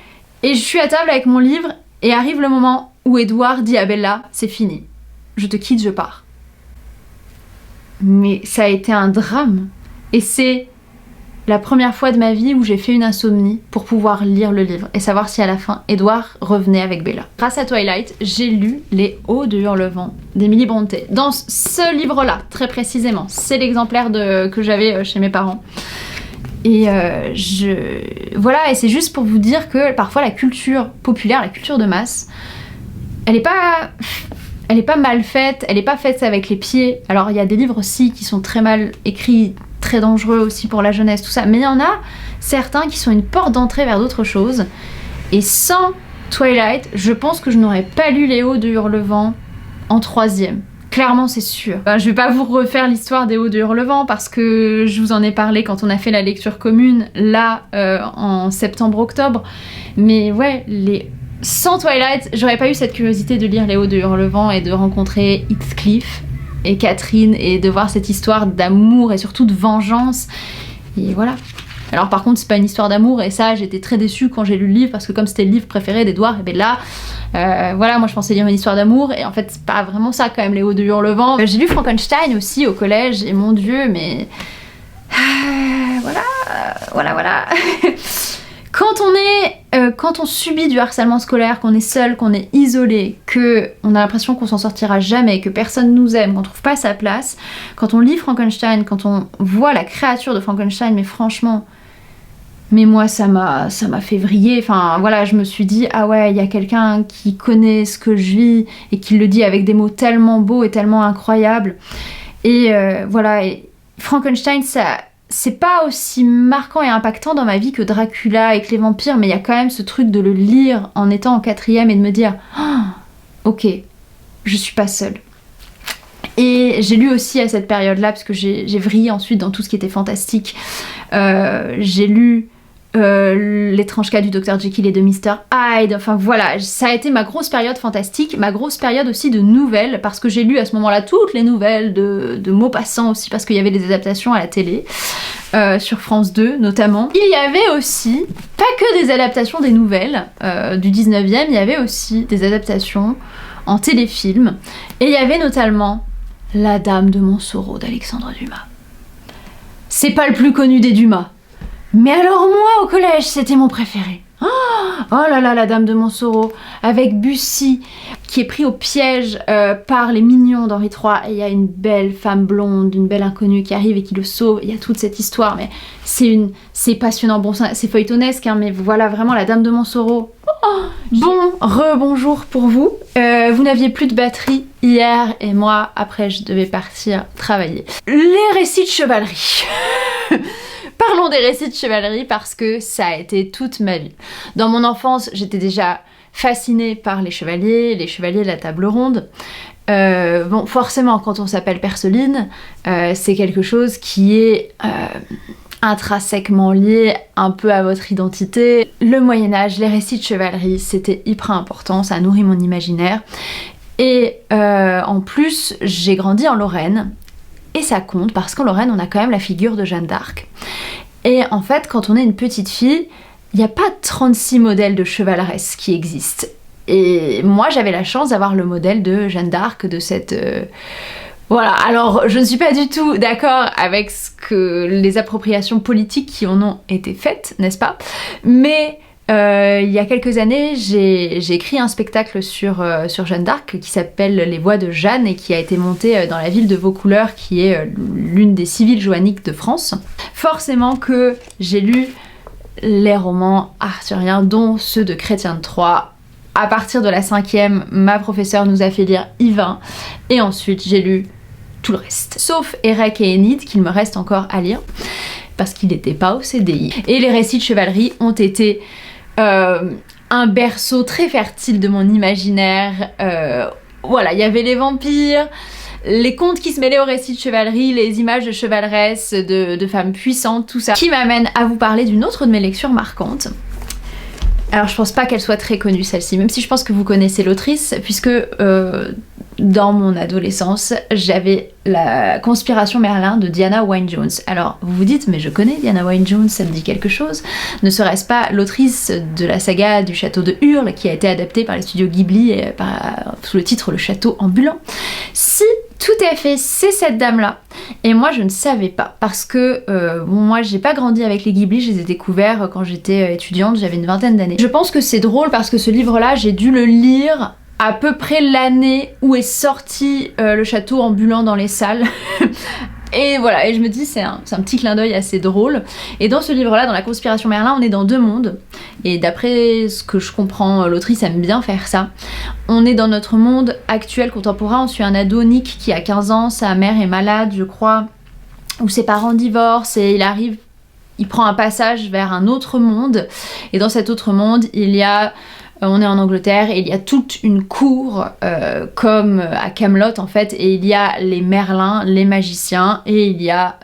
et je suis à table avec mon livre et arrive le moment où Edouard dit à Bella, c'est fini. Je te quitte, je pars. Mais ça a été un drame. Et c'est la première fois de ma vie où j'ai fait une insomnie pour pouvoir lire le livre et savoir si à la fin Edouard revenait avec Bella. Grâce à Twilight, j'ai lu Les Hauts de Hurlevent d'Emily Brontë. Dans ce livre-là, très précisément, c'est l'exemplaire que j'avais chez mes parents. Et voilà, et c'est juste pour vous dire que parfois la culture populaire, la culture de masse, elle est pas mal faite, elle est pas faite avec les pieds. Alors il y a des livres aussi qui sont très mal écrits, très dangereux aussi pour la jeunesse, tout ça. Mais il y en a certains qui sont une porte d'entrée vers d'autres choses. Et sans Twilight, je pense que je n'aurais pas lu Les Hauts de Hurlevent en 3e. Clairement, c'est sûr. Je vais pas vous refaire l'histoire des Hauts de Hurlevent parce que je vous en ai parlé quand on a fait la lecture commune, là, en septembre-octobre. Mais ouais, sans Twilight, j'aurais pas eu cette curiosité de lire les Hauts de Hurlevent et de rencontrer Heathcliff et Catherine et de voir cette histoire d'amour et surtout de vengeance. Et voilà. Alors par contre, c'est pas une histoire d'amour et ça, j'étais très déçue quand j'ai lu le livre parce que comme c'était le livre préféré d'Edouard, et bien là... voilà, moi je pensais lire une histoire d'amour et en fait c'est pas vraiment ça quand même, les Hauts de Hurlevent. J'ai lu Frankenstein aussi au collège et mon dieu, mais voilà. Quand on subit du harcèlement scolaire, qu'on est seul, qu'on est isolé, que on a l'impression qu'on s'en sortira jamais, que personne nous aime, qu'on trouve pas sa place, quand on lit Frankenstein, quand on voit la créature de Frankenstein, mais franchement, mais moi ça m'a fait vriller. Enfin voilà, je me suis dit ah ouais, il y a quelqu'un qui connaît ce que je vis et qui le dit avec des mots tellement beaux et tellement incroyables. Et voilà, et Frankenstein, ça c'est pas aussi marquant et impactant dans ma vie que Dracula et que les vampires, mais il y a quand même ce truc de le lire en étant en 4e et de me dire oh, ok, je suis pas seule. Et j'ai lu aussi à cette période-là, parce que j'ai vrillé ensuite dans tout ce qui était fantastique. J'ai lu L'étrange cas du Dr Jekyll et de Mr Hyde. Enfin voilà, ça a été ma grosse période fantastique, ma grosse période aussi de nouvelles, parce que j'ai lu à ce moment-là toutes les nouvelles de Maupassant aussi, parce qu'il y avait des adaptations à la télé, sur France 2 notamment. Il y avait aussi, pas que des adaptations des nouvelles du 19e, il y avait aussi des adaptations en téléfilm. Et il y avait notamment La Dame de Montsoreau d'Alexandre Dumas. C'est pas le plus connu des Dumas. Mais alors moi, au collège, c'était mon préféré. Oh là là, La Dame de Montsoreau, avec Bussy, qui est pris au piège par les mignons d'Henri III, et il y a une belle femme blonde, une belle inconnue qui arrive et qui le sauve. Il y a toute cette histoire, mais c'est passionnant. Bon, c'est feuilletonesque, hein, mais voilà, vraiment, La Dame de Montsoreau. Oh, bon, rebonjour pour vous. Vous n'aviez plus de batterie hier, et moi, après, je devais partir travailler. Les récits de chevalerie. Parlons des récits de chevalerie parce que ça a été toute ma vie. Dans mon enfance, j'étais déjà fascinée par les chevaliers de la table ronde. Bon, forcément, quand on s'appelle Perceline, c'est quelque chose qui est intrinsèquement lié un peu à votre identité. Le Moyen-Âge, les récits de chevalerie, c'était hyper important, ça a nourri mon imaginaire. Et en plus, j'ai grandi en Lorraine. Et ça compte parce qu'en Lorraine, on a quand même la figure de Jeanne d'Arc. Et en fait, quand on est une petite fille, il n'y a pas 36 modèles de chevaleresses qui existent. Et moi, j'avais la chance d'avoir le modèle de Jeanne d'Arc, de cette... Voilà, alors je ne suis pas du tout d'accord avec les appropriations politiques qui en ont été faites, n'est-ce pas? Mais... il y a quelques années, j'ai écrit un spectacle sur Jeanne d'Arc qui s'appelle Les Voix de Jeanne et qui a été monté dans la ville de Vaucouleurs, qui est l'une des 6 villes joanniques de France. Forcément que j'ai lu les romans arthuriens, dont ceux de Chrétien de Troyes. À partir de la 5e, ma professeure nous a fait lire Yvain, et ensuite j'ai lu tout le reste. Sauf Érec et Énide, qu'il me reste encore à lire, parce qu'il n'était pas au CDI. Et les récits de chevalerie ont été... un berceau très fertile de mon imaginaire. Voilà, il y avait les vampires, les contes qui se mêlaient aux récits de chevalerie, les images de chevaleresses, de femmes puissantes, tout ça. Qui m'amène à vous parler d'une autre de mes lectures marquantes. Alors je pense pas qu'elle soit très connue celle-ci, même si je pense que vous connaissez l'autrice, puisque dans mon adolescence, j'avais La Conspiration Merlin de Diana Wynne-Jones. Alors vous vous dites, mais je connais Diana Wynne-Jones, ça me dit quelque chose. Ne serait-ce pas l'autrice de la saga du château de Hurle, qui a été adaptée par les studios Ghibli sous le titre Le Château Ambulant? Si, tout à fait, c'est cette dame-là. Et moi, je ne savais pas, parce que bon, moi, j'ai pas grandi avec les Ghibli, je les ai découverts quand j'étais étudiante, j'avais une vingtaine d'années. Je pense que c'est drôle parce que ce livre-là, j'ai dû le lire à peu près l'année où est sorti Le Château Ambulant dans les salles. Et voilà, et je me dis, c'est un petit clin d'œil assez drôle. Et dans ce livre-là, dans La Conspiration Merlin, on est dans 2 mondes. Et d'après ce que je comprends, l'autrice aime bien faire ça. On est dans notre monde actuel, contemporain. On suit un ado, Nick, qui a 15 ans. Sa mère est malade, je crois, ou ses parents divorcent, et il prend un passage vers un autre monde. Et dans cet autre monde, il y a On est en Angleterre et il y a toute une cour comme à Camelot en fait, et il y a les Merlins, les magiciens, et il y a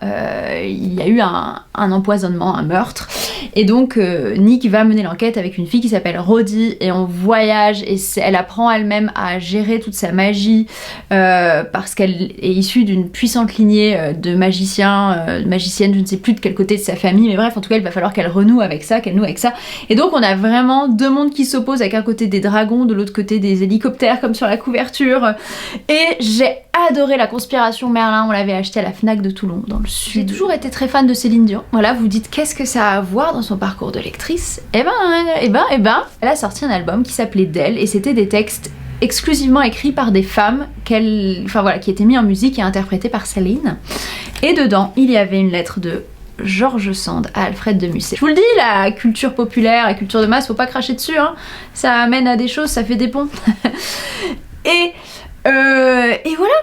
eu un empoisonnement, un meurtre. Et donc Nick va mener l'enquête avec une fille qui s'appelle Rhodey, et on voyage et elle apprend elle-même à gérer toute sa magie parce qu'elle est issue d'une puissante lignée de magiciens, magiciennes, je ne sais plus de quel côté de sa famille, mais bref, en tout cas il va falloir qu'elle renoue avec ça, qu'elle noue avec ça. Et donc on a vraiment deux mondes qui s'opposent, avec un côté des dragons, de l'autre côté des hélicoptères comme sur la couverture. Et j'ai adoré la conspiration Merlin, on l'avait acheté à la Fnac de Toulon dans le sud. J'ai toujours été très fan de Céline Dion. Voilà, vous dites qu'est-ce que ça a à voir dans son parcours de lectrice? Eh ben, elle a sorti un album qui s'appelait D'elle, et c'était des textes exclusivement écrits par des femmes qui étaient mis en musique et interprétés par Céline. Et dedans, il y avait une lettre de George Sand à Alfred de Musset. Je vous le dis, la culture populaire, la culture de masse, faut pas cracher dessus, hein. Ça amène à des choses, ça fait des ponts. et voilà.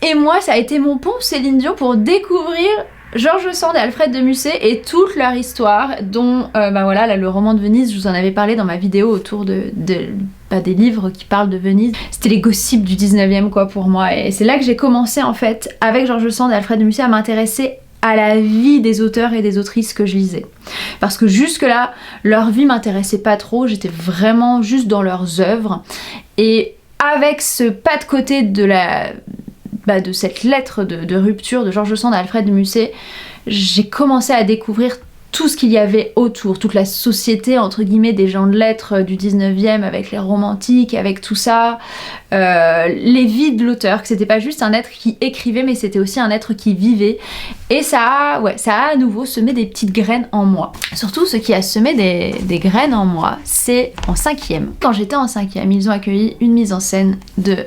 Et moi, ça a été mon pont, Céline Dion, pour découvrir George Sand et Alfred de Musset et toute leur histoire, dont là, le roman de Venise, je vous en avais parlé dans ma vidéo autour des livres qui parlent de Venise. C'était les gossips du 19e quoi pour moi, et c'est là que j'ai commencé en fait avec George Sand et Alfred de Musset à m'intéresser à la vie des auteurs et des autrices que je lisais. Parce que jusque là, leur vie m'intéressait pas trop, j'étais vraiment juste dans leurs œuvres. Et avec ce pas de côté de cette lettre de rupture de George Sand à Alfred de Musset, j'ai commencé à découvrir tout ce qu'il y avait autour, toute la société entre guillemets des gens de lettres du 19e, avec les romantiques, avec tout ça, les vies de l'auteur, que c'était pas juste un être qui écrivait, mais c'était aussi un être qui vivait. Et ça a à nouveau semé des petites graines en moi. Surtout ce qui a semé des graines en moi, c'est en 5e. Quand j'étais en 5e, ils ont accueilli une mise en scène de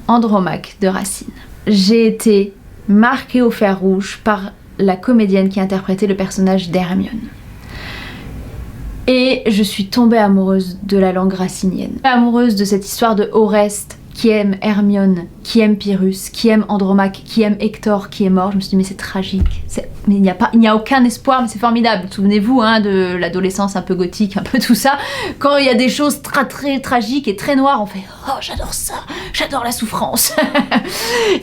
Andromaque de Racine. J'ai été marquée au fer rouge par la comédienne qui interprétait le personnage d'Hermione. Et je suis tombée amoureuse de la langue racinienne. Amoureuse de cette histoire de Oreste qui aime Hermione, qui aime Pyrrhus, qui aime Andromaque, qui aime Hector qui est mort. Je me suis dit mais c'est tragique. Mais il n'y a aucun espoir, mais c'est formidable. Souvenez-vous de l'adolescence un peu gothique, un peu tout ça. Quand il y a des choses très très tragiques et très noires, on fait oh j'adore ça, j'adore la souffrance.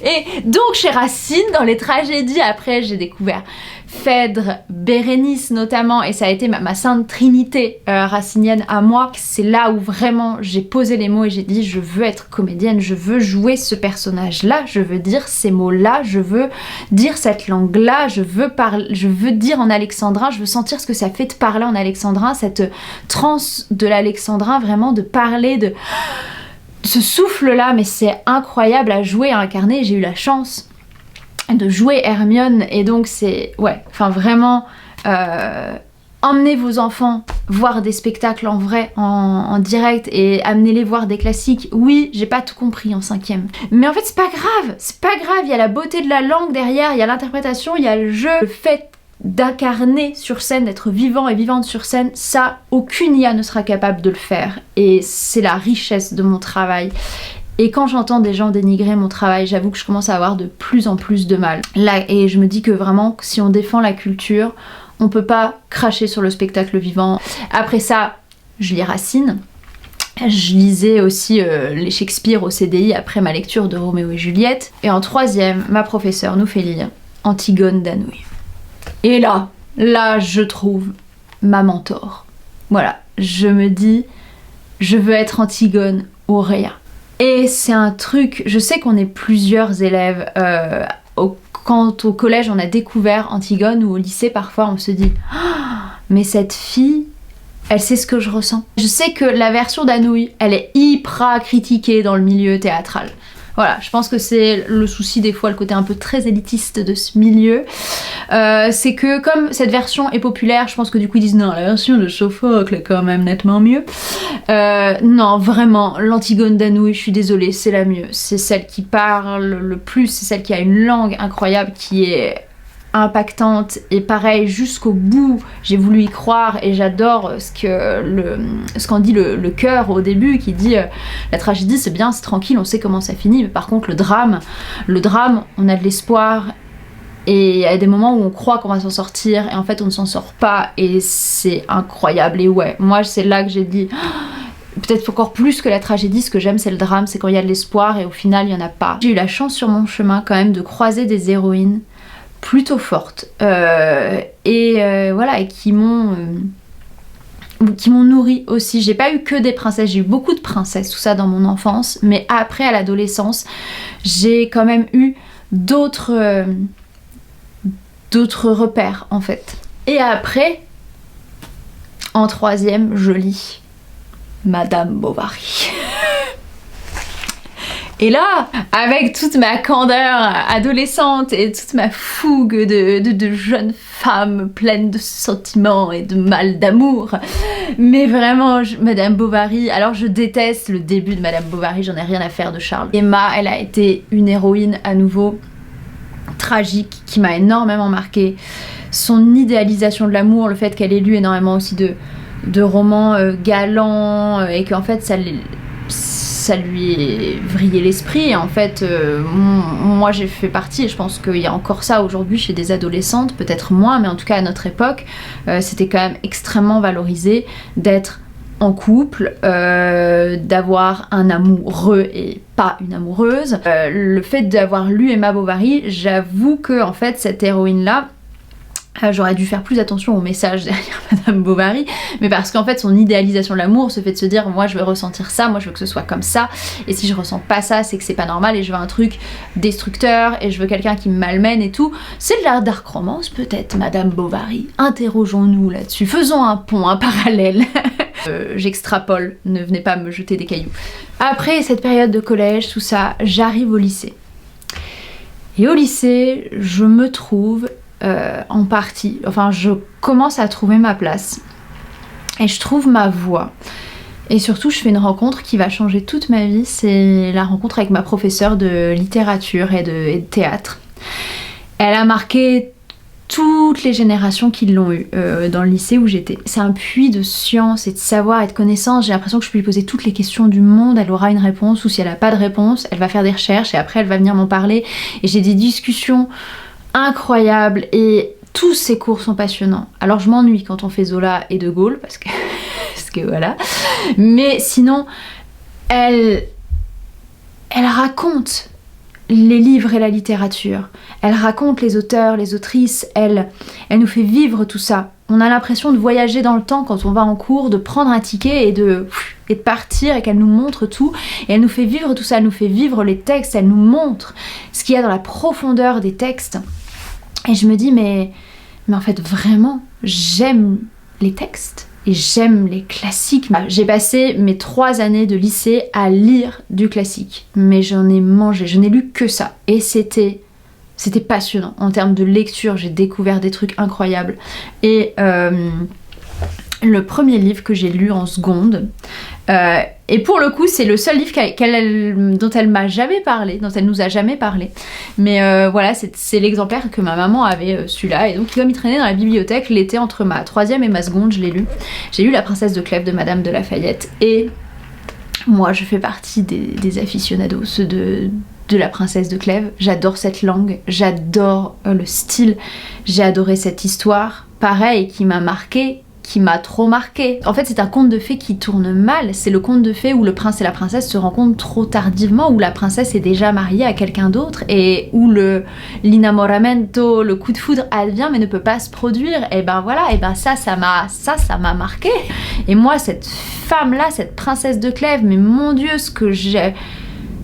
Et donc chez Racine, dans les tragédies, après j'ai découvert Phèdre, Bérénice notamment, et ça a été ma sainte trinité racinienne à moi. C'est là où vraiment j'ai posé les mots et j'ai dit je veux être comédienne, je veux jouer ce personnage-là, je veux dire ces mots-là, je veux dire cette langue-là, je veux dire en alexandrin, je veux sentir ce que ça fait de parler en alexandrin, cette transe de l'alexandrin, vraiment de parler de ce souffle-là, mais c'est incroyable à jouer, à incarner. J'ai eu la chance de jouer Hermione, et donc c'est vraiment emmenez vos enfants voir des spectacles en vrai, en direct, et amenez-les voir des classiques. Oui, j'ai pas tout compris en 5e, mais en fait c'est pas grave, il y a la beauté de la langue derrière, il y a l'interprétation, il y a le jeu, le fait d'incarner sur scène, d'être vivant et vivante sur scène, ça aucune IA ne sera capable de le faire, et c'est la richesse de mon travail. Et quand j'entends des gens dénigrer mon travail, j'avoue que je commence à avoir de plus en plus de mal. Là, et je me dis que vraiment, si on défend la culture, on peut pas cracher sur le spectacle vivant. Après ça, je lis Racine. Je lisais aussi les Shakespeare au CDI après ma lecture de Roméo et Juliette. Et en 3e, ma professeure nous fait lire Antigone d'Anouilh. Et là, je trouve ma mentor. Voilà, je me dis, je veux être Antigone Auréa. Et c'est un truc, je sais qu'on est plusieurs élèves, quand au collège on a découvert Antigone, ou au lycée parfois on se dit oh, mais cette fille, elle sait ce que je ressens. Je sais que la version d'Anouilh, elle est hyper critiquée dans le milieu théâtral. Voilà, je pense que c'est le souci des fois, le côté un peu très élitiste de ce milieu. C'est que comme cette version est populaire, je pense que du coup ils disent non, la version de Sophocle est quand même nettement mieux. Non, vraiment, l'Antigone d'Anouilh, je suis désolée, c'est la mieux. C'est celle qui parle le plus, c'est celle qui a une langue incroyable, qui est impactante, et pareil jusqu'au bout j'ai voulu y croire, et j'adore ce qu'en dit le chœur au début, qui dit la tragédie c'est bien, c'est tranquille, on sait comment ça finit, mais par contre le drame on a de l'espoir, et il y a des moments où on croit qu'on va s'en sortir et en fait on ne s'en sort pas, et c'est incroyable. Et ouais, moi c'est là que j'ai dit peut-être encore plus que la tragédie, ce que j'aime c'est le drame, c'est quand il y a de l'espoir et au final il n'y en a pas. J'ai eu la chance sur mon chemin quand même de croiser des héroïnes plutôt fortes voilà, et qui m'ont nourri aussi. J'ai pas eu que des princesses, j'ai eu beaucoup de princesses, tout ça dans mon enfance, mais après à l'adolescence j'ai quand même eu d'autres repères en fait. Et après, en troisième, je lis Madame Bovary. Et là, avec toute ma candeur adolescente et toute ma fougue de jeune femme pleine de sentiments et de mal d'amour, mais vraiment, Madame Bovary, alors je déteste le début de Madame Bovary, j'en ai rien à faire de Charles. Emma, elle a été une héroïne à nouveau tragique qui m'a énormément marquée. Son idéalisation de l'amour, le fait qu'elle ait lu énormément aussi de romans galants et qu'en fait ça lui est vrillé l'esprit. En fait, moi j'ai fait partie, et je pense qu'il y a encore ça aujourd'hui chez des adolescentes, peut-être moins, mais en tout cas à notre époque, c'était quand même extrêmement valorisé d'être en couple, d'avoir un amoureux et pas une amoureuse. Le fait d'avoir lu Emma Bovary, j'avoue que en fait cette héroïne-là, j'aurais dû faire plus attention au message derrière Madame Bovary, mais parce qu'en fait son idéalisation de l'amour, ce fait de se dire moi je veux ressentir ça, moi je veux que ce soit comme ça, et si je ressens pas ça c'est que c'est pas normal et je veux un truc destructeur et je veux quelqu'un qui me malmène et tout. C'est de la dark romance peut-être Madame Bovary, interrogeons-nous là-dessus, faisons un pont, un parallèle. J'extrapole, ne venez pas me jeter des cailloux. Après cette période de collège, tout ça, j'arrive au lycée. Et au lycée, je me trouve en partie, enfin je commence à trouver ma place et je trouve ma voie, et surtout je fais une rencontre qui va changer toute ma vie, c'est la rencontre avec ma professeure de littérature et de théâtre. Elle a marqué toutes les générations qui l'ont eu dans le lycée où j'étais. C'est un puits de science et de savoir et de connaissances. J'ai l'impression que je peux lui poser toutes les questions du monde, elle aura une réponse, ou si elle n'a pas de réponse, elle va faire des recherches et après elle va venir m'en parler, et j'ai des discussions incroyables et tous ces cours sont passionnants. Alors je m'ennuie quand on fait Zola et De Gaulle parce que voilà, mais sinon elle raconte les livres et la littérature, elle raconte les auteurs, les autrices, elle nous fait vivre tout ça. On a l'impression de voyager dans le temps quand on va en cours, de prendre un ticket et de partir, et qu'elle nous montre tout, et elle nous fait vivre tout ça, elle nous fait vivre les textes, elle nous montre ce qu'il y a dans la profondeur des textes. Et je me dis mais en fait vraiment j'aime les textes et j'aime les classiques. J'ai passé mes 3 années de lycée à lire du classique, mais j'en ai mangé, je n'ai lu que ça, et c'était passionnant en termes de lecture, j'ai découvert des trucs incroyables. Et le premier livre que j'ai lu en seconde, et pour le coup c'est le seul livre dont elle m'a jamais parlé, dont elle nous a jamais parlé, mais voilà, c'est l'exemplaire que ma maman avait celui-là, et donc comme il traînait dans la bibliothèque l'été entre ma 3e et ma seconde, je l'ai lu. J'ai lu La Princesse de Clèves de Madame de Lafayette, et moi je fais partie des aficionados de La Princesse de Clèves. J'adore cette langue, j'adore le style, j'ai adoré cette histoire, pareil, qui m'a marquée, qui m'a trop marqué. En fait c'est un conte de fées qui tourne mal, c'est le conte de fées où le prince et la princesse se rencontrent trop tardivement, où la princesse est déjà mariée à quelqu'un d'autre, et où l'inamoramento, le coup de foudre advient mais ne peut pas se produire. Et ben voilà, et ben ça m'a marqué. Et moi cette femme là, cette princesse de Clèves, mais mon Dieu, ce que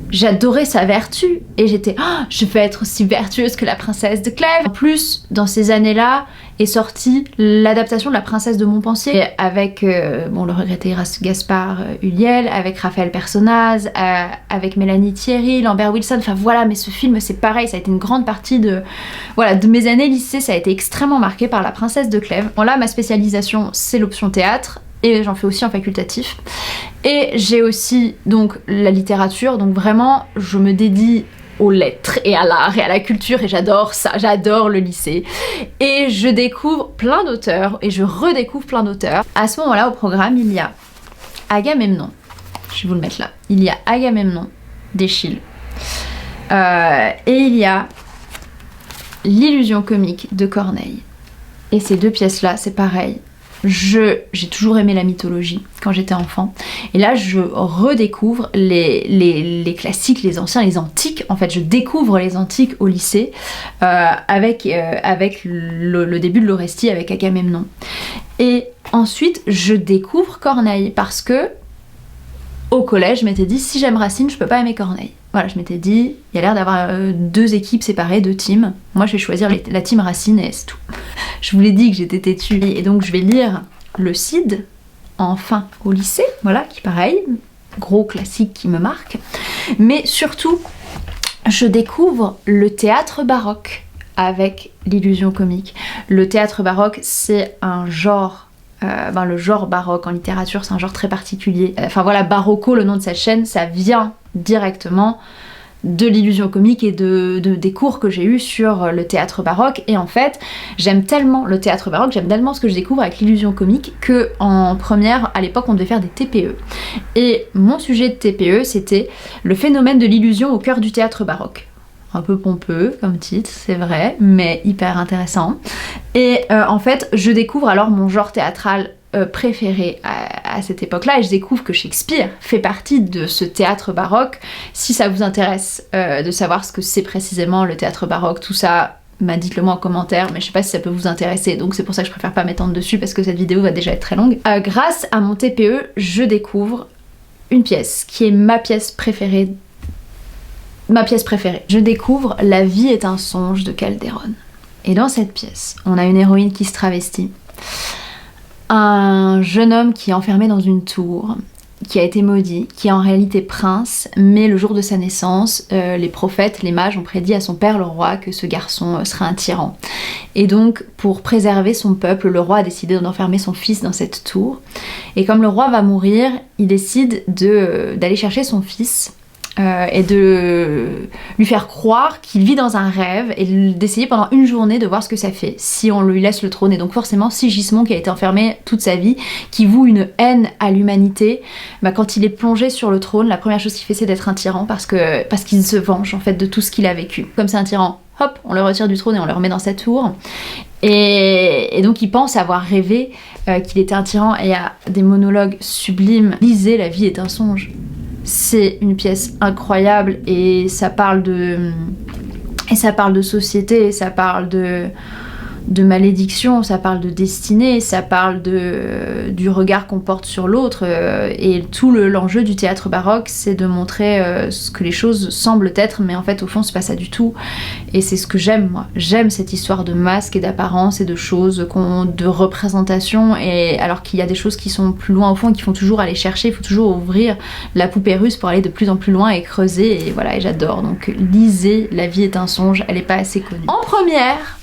j'adorais sa vertu, et j'étais je veux être aussi vertueuse que la princesse de Clèves. En plus, dans ces années-là est sortie l'adaptation de La Princesse de Montpensier avec le regretté Gaspard Ulliel, avec Raphaël Personnaz, avec Mélanie Thierry, Lambert Wilson, enfin voilà. Mais ce film c'est pareil, ça a été une grande partie de mes années lycée, ça a été extrêmement marqué par La Princesse de Clèves. Bon là ma spécialisation c'est l'option théâtre, et j'en fais aussi en facultatif, et j'ai aussi donc la littérature, donc vraiment je me dédie aux lettres et à l'art et à la culture, et j'adore ça, j'adore le lycée, et je découvre plein d'auteurs et je redécouvre plein d'auteurs. À ce moment là au programme il y a Agamemnon, je vais vous le mettre là, il y a Agamemnon d'Eschyle, et il y a L'illusion comique de Corneille, et ces 2 pièces là c'est pareil, J'ai toujours aimé la mythologie quand j'étais enfant. Et là, je redécouvre les classiques, les anciens, les antiques. En fait, je découvre les antiques au lycée avec le début de l'Orestie, avec Agamemnon. Et ensuite, je découvre Corneille parce que au collège, je m'étais dit, si j'aime Racine, je peux pas aimer Corneille. Voilà, je m'étais dit, il y a l'air d'avoir 2 équipes séparées, 2 teams. Moi, je vais choisir la team Racine et c'est tout. Je vous l'ai dit que j'étais têtue. Et donc, je vais lire le Cid, enfin, au lycée. Voilà, qui pareil, gros classique qui me marque. Mais surtout, je découvre le théâtre baroque avec l'illusion comique. Le théâtre baroque, c'est un genre... le genre baroque en littérature, c'est un genre très particulier. Enfin voilà, Barocco, le nom de cette chaîne, ça vient directement de l'illusion comique et des cours que j'ai eus sur le théâtre baroque. Et en fait, j'aime tellement le théâtre baroque, j'aime tellement ce que je découvre avec l'illusion comique que en première, à l'époque, on devait faire des TPE. Et mon sujet de TPE, c'était le phénomène de l'illusion au cœur du théâtre baroque. Un peu pompeux comme titre, c'est vrai, mais hyper intéressant. Et en fait, je découvre alors mon genre théâtral préféré à cette époque-là, et je découvre que Shakespeare fait partie de ce théâtre baroque. Si ça vous intéresse de savoir ce que c'est précisément le théâtre baroque, tout ça, dites-le moi en commentaire, mais je sais pas si ça peut vous intéresser, donc c'est pour ça que je préfère pas m'étendre dessus parce que cette vidéo va déjà être très longue. Grâce à mon TPE, je découvre une pièce qui est ma pièce préférée. Je découvre La vie est un songe de Calderon. Et dans cette pièce, on a une héroïne qui se travestit, un jeune homme qui est enfermé dans une tour, qui a été maudit, qui est en réalité prince, mais le jour de sa naissance, les prophètes, les mages ont prédit à son père le roi que ce garçon serait un tyran. Et donc, pour préserver son peuple, le roi a décidé d'enfermer son fils dans cette tour. Et comme le roi va mourir, il décide d'aller chercher son fils, et de lui faire croire qu'il vit dans un rêve et d'essayer pendant une journée de voir ce que ça fait si on lui laisse le trône. Et donc forcément Sigismond, qui a été enfermé toute sa vie, qui voue une haine à l'humanité, quand il est plongé sur le trône, la première chose qu'il fait c'est d'être un tyran parce qu'il se venge en fait de tout ce qu'il a vécu. Comme c'est un tyran, hop, on le retire du trône et on le remet dans sa tour. Et donc il pense avoir rêvé qu'il était un tyran, et il y a des monologues sublimes. Lisez La vie est un songe. C'est une pièce incroyable et ça parle de société, ça parle de malédiction, ça parle de destinée, ça parle du regard qu'on porte sur l'autre, et tout l'enjeu du théâtre baroque, c'est de montrer ce que les choses semblent être, mais en fait au fond c'est pas ça du tout. Et c'est ce que j'aime, moi. J'aime cette histoire de masques et d'apparence et de choses, de représentation, et alors qu'il y a des choses qui sont plus loin au fond et qu'il faut toujours aller chercher, il faut toujours ouvrir la poupée russe pour aller de plus en plus loin et creuser, et voilà, et j'adore. Donc lisez La vie est un songe, elle est pas assez connue. En première,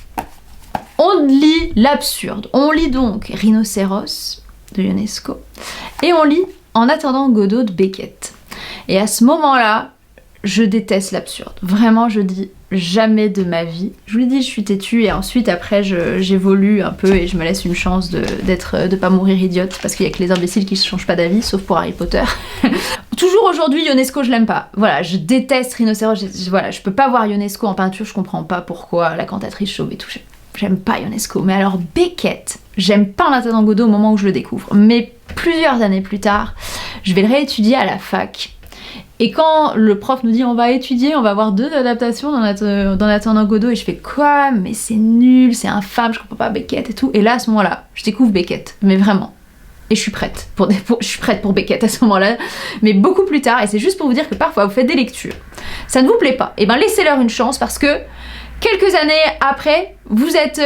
on lit l'absurde. On lit donc Rhinocéros de Ionesco et on lit En attendant Godot de Beckett. Et à ce moment-là, je déteste l'absurde. Vraiment, je dis jamais de ma vie. Je vous l'ai dit, je suis têtue et ensuite après j'évolue un peu et je me laisse une chance de pas mourir idiote parce qu'il y a que les imbéciles qui se changent pas d'avis, sauf pour Harry Potter. Toujours aujourd'hui, Ionesco, je l'aime pas. Voilà, je déteste Rhinocéros. Voilà, je peux pas voir Ionesco en peinture, je comprends pas pourquoi la cantatrice chauve est touchée. J'aime pas Ionesco, mais alors Beckett, j'aime pas En attendant Godot au moment où je le découvre. Mais plusieurs années plus tard, je vais le réétudier à la fac. Et quand le prof nous dit on va étudier, on va avoir 2 adaptations dans attendant Godot, et je fais quoi? Mais c'est nul, c'est infâme, je comprends pas Beckett et tout. Et là, à ce moment-là, je découvre Beckett, mais vraiment. Et je suis prête pour Beckett à ce moment-là, mais beaucoup plus tard. Et c'est juste pour vous dire que parfois vous faites des lectures, ça ne vous plaît pas, et ben laissez-leur une chance parce que quelques années après, vous êtes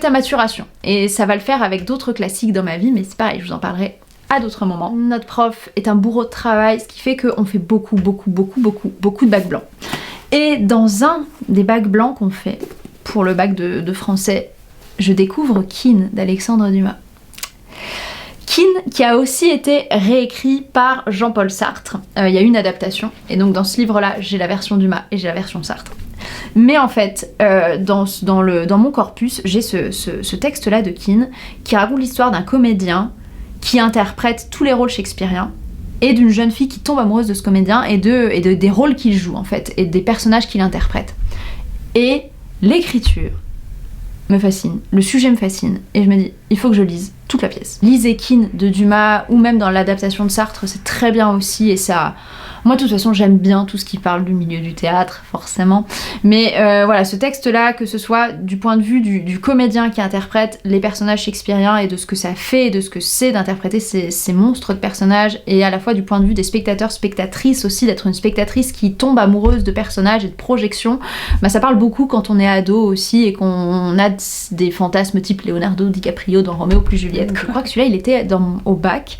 à maturation. Et ça va le faire avec d'autres classiques dans ma vie, mais c'est pareil, je vous en parlerai à d'autres moments. Notre prof est un bourreau de travail, ce qui fait qu'on fait beaucoup de bacs blancs. Et dans un des bacs blancs qu'on fait, pour le bac de français, je découvre Kean d'Alexandre Dumas. Kean, qui a aussi été réécrit par Jean-Paul Sartre. Il y a une adaptation, et donc dans ce livre-là, j'ai la version Dumas et j'ai la version Sartre. Mais en fait, dans mon corpus, j'ai ce texte-là de Kean qui raconte l'histoire d'un comédien qui interprète tous les rôles shakespeariens et d'une jeune fille qui tombe amoureuse de ce comédien et des rôles qu'il joue en fait, et des personnages qu'il interprète. Et l'écriture me fascine, le sujet me fascine, et je me dis, il faut que je lise toute la pièce. L'Iséquine de Dumas ou même dans l'adaptation de Sartre, c'est très bien aussi et ça... Moi de toute façon j'aime bien tout ce qui parle du milieu du théâtre, forcément. Mais voilà, ce texte-là, que ce soit du point de vue du comédien qui interprète les personnages shakespeariens et de ce que ça fait et de ce que c'est d'interpréter ces monstres de personnages, et à la fois du point de vue des spectateurs, spectatrices aussi, d'être une spectatrice qui tombe amoureuse de personnages et de projections, bah ça parle beaucoup quand on est ado aussi et qu'on a des fantasmes type Leonardo DiCaprio dans Roméo plus Juliette. Je crois que celui-là il était au bac.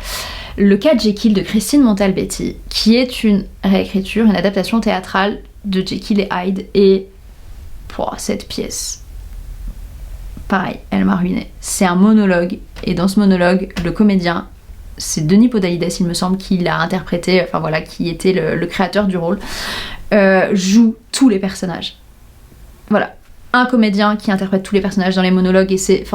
Le cas de Jekyll de Christine Montalbetti, qui est une réécriture, une adaptation théâtrale de Jekyll et Hyde, et pour cette pièce, pareil, elle m'a ruinée. C'est un monologue, et dans ce monologue, le comédien, c'est Denis Podalides, il me semble, qui l'a interprété, enfin voilà, qui était le créateur du rôle, joue tous les personnages. Voilà. Un comédien qui interprète tous les personnages dans les monologues, et c'est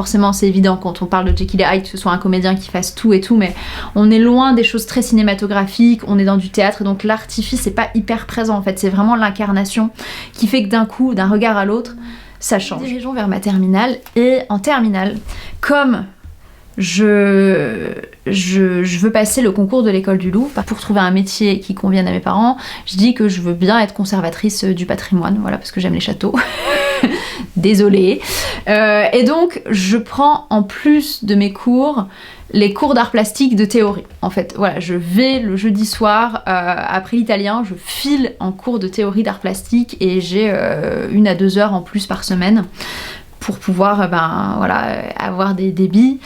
évident quand on parle de Jekyll et Hyde que ce soit un comédien qui fasse tout et tout, mais on est loin des choses très cinématographiques, on est dans du théâtre, et donc l'artifice c'est pas hyper présent en fait, c'est vraiment l'incarnation qui fait que d'un coup, d'un regard à l'autre, ça change. Dirigeons vers ma terminale, et en terminale, comme je veux passer le concours de l'école du Louvre pour trouver un métier qui convienne à mes parents, je dis que je veux bien être conservatrice du patrimoine, voilà, parce que j'aime les châteaux. Désolée. Et donc, je prends en plus de mes cours les cours d'art plastique de théorie. En fait, voilà, je vais le jeudi soir, après l'italien, je file en cours de théorie d'art plastique et j'ai 1 à 2 heures en plus par semaine pour pouvoir voilà, avoir des billes.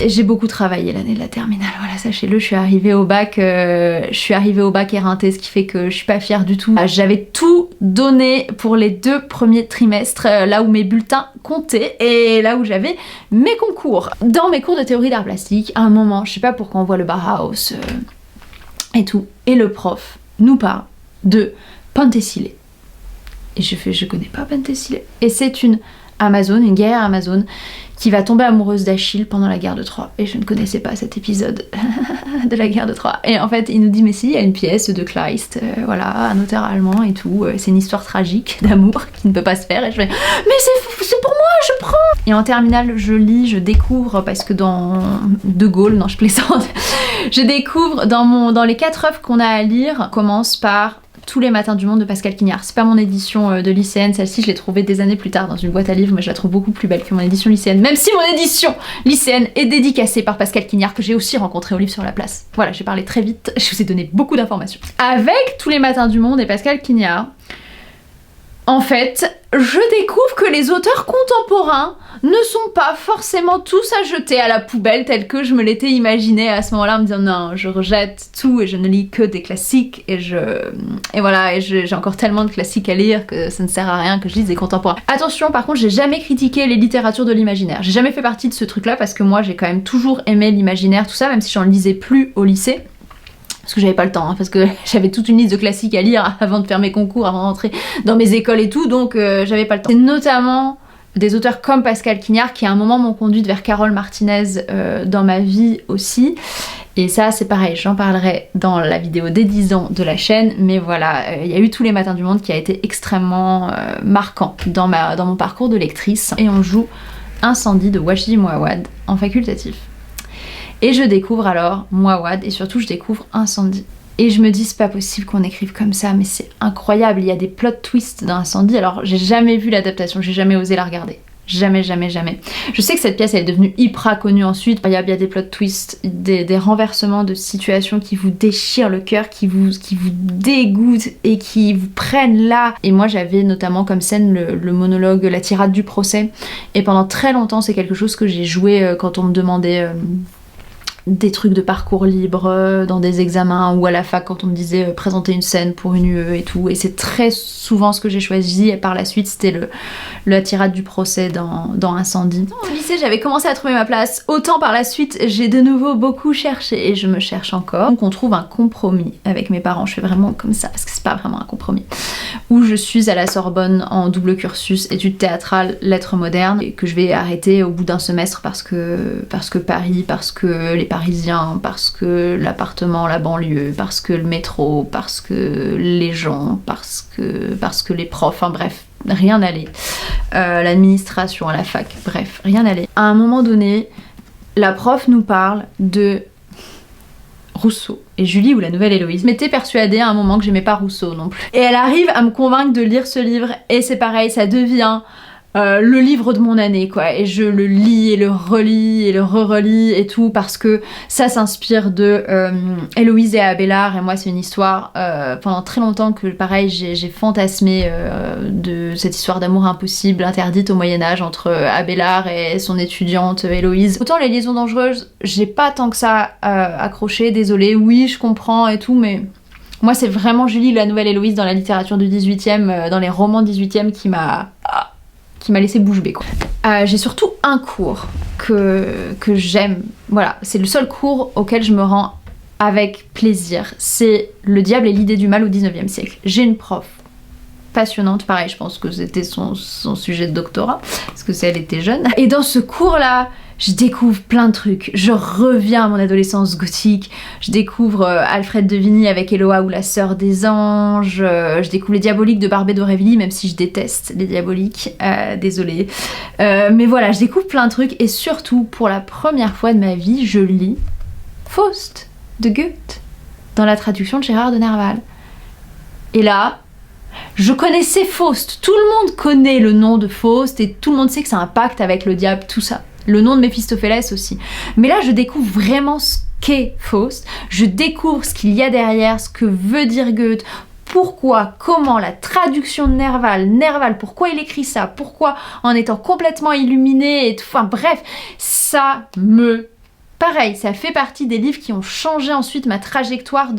J'ai beaucoup travaillé l'année de la terminale, voilà, sachez-le, je suis arrivée au bac éreinté, ce qui fait que je suis pas fière du tout. J'avais tout donné pour les 2 premiers trimestres, là où mes bulletins comptaient et là où j'avais mes concours. Dans mes cours de théorie d'art plastique, à un moment, je sais pas pourquoi on voit le Bauhaus et tout, et le prof nous parle de Penthesilée. Et je connais pas Penthesilée. Et c'est une Amazone, une guerrière Amazone, qui va tomber amoureuse d'Achille pendant la guerre de Troie. Et je ne connaissais pas cet épisode de la guerre de Troie. Et en fait, il nous dit, mais si, il y a une pièce de Kleist, voilà, un auteur allemand et tout, c'est une histoire tragique d'amour qui ne peut pas se faire. Et je fais, mais c'est pour moi, je prends. Et en terminale, je lis, je découvre, parce que dans De Gaulle, non, je plaisante, je découvre dans les 4 œuvres qu'on a à lire, on commence par Tous les matins du monde de Pascal Quignard. C'est pas mon édition de lycéenne, celle-ci je l'ai trouvée des années plus tard dans une boîte à livres, mais je la trouve beaucoup plus belle que mon édition lycéenne, même si mon édition lycéenne est dédicacée par Pascal Quignard, que j'ai aussi rencontré au Livre sur la Place. Voilà, j'ai parlé très vite, je vous ai donné beaucoup d'informations. Avec Tous les matins du monde et Pascal Quignard, en fait, je découvre que les auteurs contemporains ne sont pas forcément tous à jeter à la poubelle tel que je me l'étais imaginé à ce moment-là, en me disant non, je rejette tout et je ne lis que des classiques et voilà, j'ai encore tellement de classiques à lire que ça ne sert à rien que je lise des contemporains. Attention, par contre, j'ai jamais critiqué les littératures de l'imaginaire. J'ai jamais fait partie de ce truc-là parce que moi, j'ai quand même toujours aimé l'imaginaire, tout ça, même si j'en lisais plus au lycée. Parce que j'avais pas le temps, parce que j'avais toute une liste de classiques à lire avant de faire mes concours, avant d'entrer dans mes écoles et tout, donc j'avais pas le temps. C'est notamment des auteurs comme Pascal Quignard qui à un moment m'ont conduite vers Carole Martinez dans ma vie aussi. Et ça c'est pareil, j'en parlerai dans la vidéo des 10 ans de la chaîne, mais voilà, il y a eu Tous les matins du monde qui a été extrêmement marquant dans mon parcours de lectrice. Et on joue Incendie de Wajdi Mouawad en facultatif. Et je découvre alors Mouawad et surtout je découvre Incendie. Et je me dis c'est pas possible qu'on écrive comme ça, mais c'est incroyable, il y a des plot twists dans Incendie. Alors j'ai jamais vu l'adaptation, j'ai jamais osé la regarder. Jamais, jamais, jamais. Je sais que cette pièce elle est devenue hyper connue ensuite. Il y a bien des plot twists, des renversements de situations qui vous déchirent le cœur, qui vous dégoûtent et qui vous prennent là. Et moi j'avais notamment comme scène le monologue La tirade du procès. Et pendant très longtemps c'est quelque chose que j'ai joué quand on me demandait des trucs de parcours libre dans des examens ou à la fac quand on me disait présenter une scène pour une UE et tout, et c'est très souvent ce que j'ai choisi. Et par la suite c'était la tirade du procès dans Incendie. Au lycée j'avais commencé à trouver ma place, autant par la suite j'ai de nouveau beaucoup cherché et je me cherche encore. Donc on trouve un compromis avec mes parents, je fais vraiment comme ça parce que c'est pas vraiment un compromis, où je suis à la Sorbonne en double cursus études théâtrales, lettres modernes, et que je vais arrêter au bout d'un semestre parce que Paris, parce que les Parisiens, parce que l'appartement, la banlieue, parce que le métro, parce que les gens, parce que les profs, enfin bref, rien n'allait. L'administration à la fac, bref, rien n'allait. À un moment donné, la prof nous parle de Rousseau. Et Julie, ou la nouvelle Héloïse, m'était persuadée à un moment que j'aimais pas Rousseau non plus. Et elle arrive à me convaincre de lire ce livre, et c'est pareil, ça devient le livre de mon année, quoi. Et je le lis et le relis et le re-relis et tout, parce que ça s'inspire de Héloïse et Abélard. Et moi, c'est une histoire pendant très longtemps que, pareil, j'ai fantasmé de cette histoire d'amour impossible, interdite au Moyen-Âge, entre Abélard et son étudiante Héloïse. Autant les liaisons dangereuses, j'ai pas tant que ça accroché, désolée. Oui, je comprends et tout, mais moi, c'est vraiment Julie, la nouvelle Héloïse, dans la littérature du 18e, dans les romans 18e, qui m'a laissé bouche bée, quoi. J'ai surtout un cours que j'aime, voilà, c'est le seul cours auquel je me rends avec plaisir, c'est Le diable et l'idée du mal au 19e siècle. J'ai une prof passionnante, pareil, je pense que c'était son sujet de doctorat, parce que elle était jeune. Et dans ce cours-là, je découvre plein de trucs. Je reviens à mon adolescence gothique. Je découvre Alfred de Vigny avec Eloa ou la sœur des anges. Je découvre les diaboliques de Barbé d'Aurevilly, même si je déteste les diaboliques. Désolée. Mais voilà, je découvre plein de trucs. Et surtout, pour la première fois de ma vie, je lis Faust de Goethe dans la traduction de Gérard de Nerval. Et là, je connaissais Faust. Tout le monde connaît le nom de Faust et tout le monde sait que c'est un pacte avec le diable, tout ça. Le nom de Méphistophélès aussi. Mais là, je découvre vraiment ce qu'est Faust. Je découvre ce qu'il y a derrière, ce que veut dire Goethe, pourquoi, comment, la traduction de Nerval, pourquoi il écrit ça, pourquoi en étant complètement illuminé, et tout. Enfin bref, ça me... Pareil, ça fait partie des livres qui ont changé ensuite ma trajectoire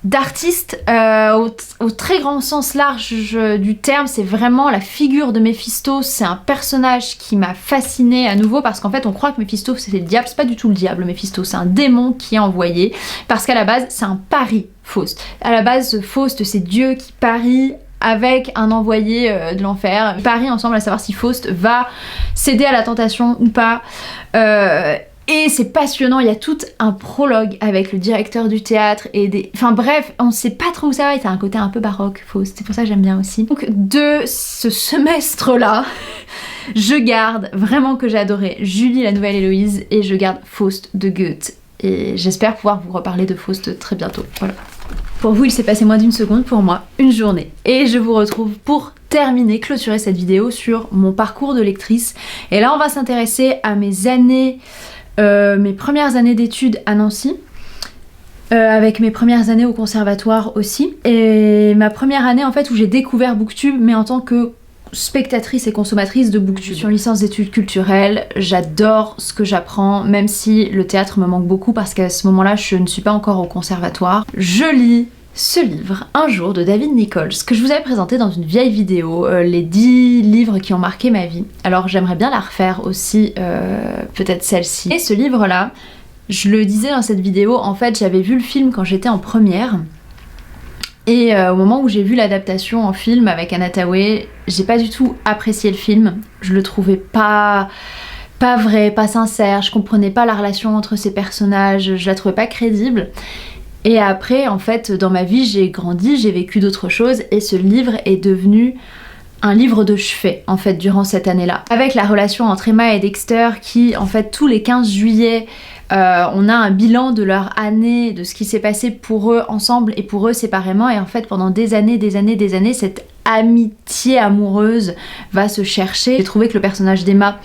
d'artiste au très grand sens large du terme. C'est vraiment la figure de Méphisto. C'est un personnage qui m'a fascinée à nouveau, parce qu'en fait on croit que Méphisto c'est le diable. C'est pas du tout le diable, Méphisto, c'est un démon qui est envoyé, parce qu'à la base c'est un pari, Faust. À la base, Faust, c'est Dieu qui parie avec un envoyé de l'enfer. Ils parient ensemble à savoir si Faust va céder à la tentation ou pas. Et c'est passionnant, il y a tout un prologue avec le directeur du théâtre et des... Enfin bref, on sait pas trop où ça va, et t'as un côté un peu baroque, Faust, c'est pour ça que j'aime bien aussi. Donc de ce semestre-là, je garde vraiment que j'ai adoré Julie, la nouvelle Héloïse, et je garde Faust de Goethe. Et j'espère pouvoir vous reparler de Faust très bientôt, voilà. Pour vous, il s'est passé moins d'une seconde, pour moi, une journée. Et je vous retrouve pour terminer, clôturer cette vidéo sur mon parcours de lectrice. Et là, on va s'intéresser à mes années... mes premières années d'études à Nancy, avec mes premières années au conservatoire aussi, et ma première année en fait où j'ai découvert Booktube, mais en tant que spectatrice et consommatrice de Booktube. Je suis en licence d'études culturelles, j'adore ce que j'apprends, même si le théâtre me manque beaucoup, parce qu'à ce moment-là je ne suis pas encore au conservatoire. Je lis ce livre, Un jour, de David Nichols, que je vous avais présenté dans une vieille vidéo, les 10 livres qui ont marqué ma vie. Alors j'aimerais bien la refaire aussi, peut-être celle-ci. Et ce livre-là, je le disais dans cette vidéo, en fait j'avais vu le film quand j'étais en première, et au moment où j'ai vu l'adaptation en film avec Anna Thaoué, j'ai pas du tout apprécié le film. Je le trouvais pas vrai, pas sincère, je comprenais pas la relation entre ces personnages, je la trouvais pas crédible. Et après, en fait, dans ma vie, j'ai grandi, j'ai vécu d'autres choses, et ce livre est devenu un livre de chevet, en fait, durant cette année-là. Avec la relation entre Emma et Dexter, qui, en fait, tous les 15 juillet, on a un bilan de leur année, de ce qui s'est passé pour eux ensemble et pour eux séparément, et en fait, pendant des années, cette amitié amoureuse va se chercher. J'ai trouvé que le personnage d'Emma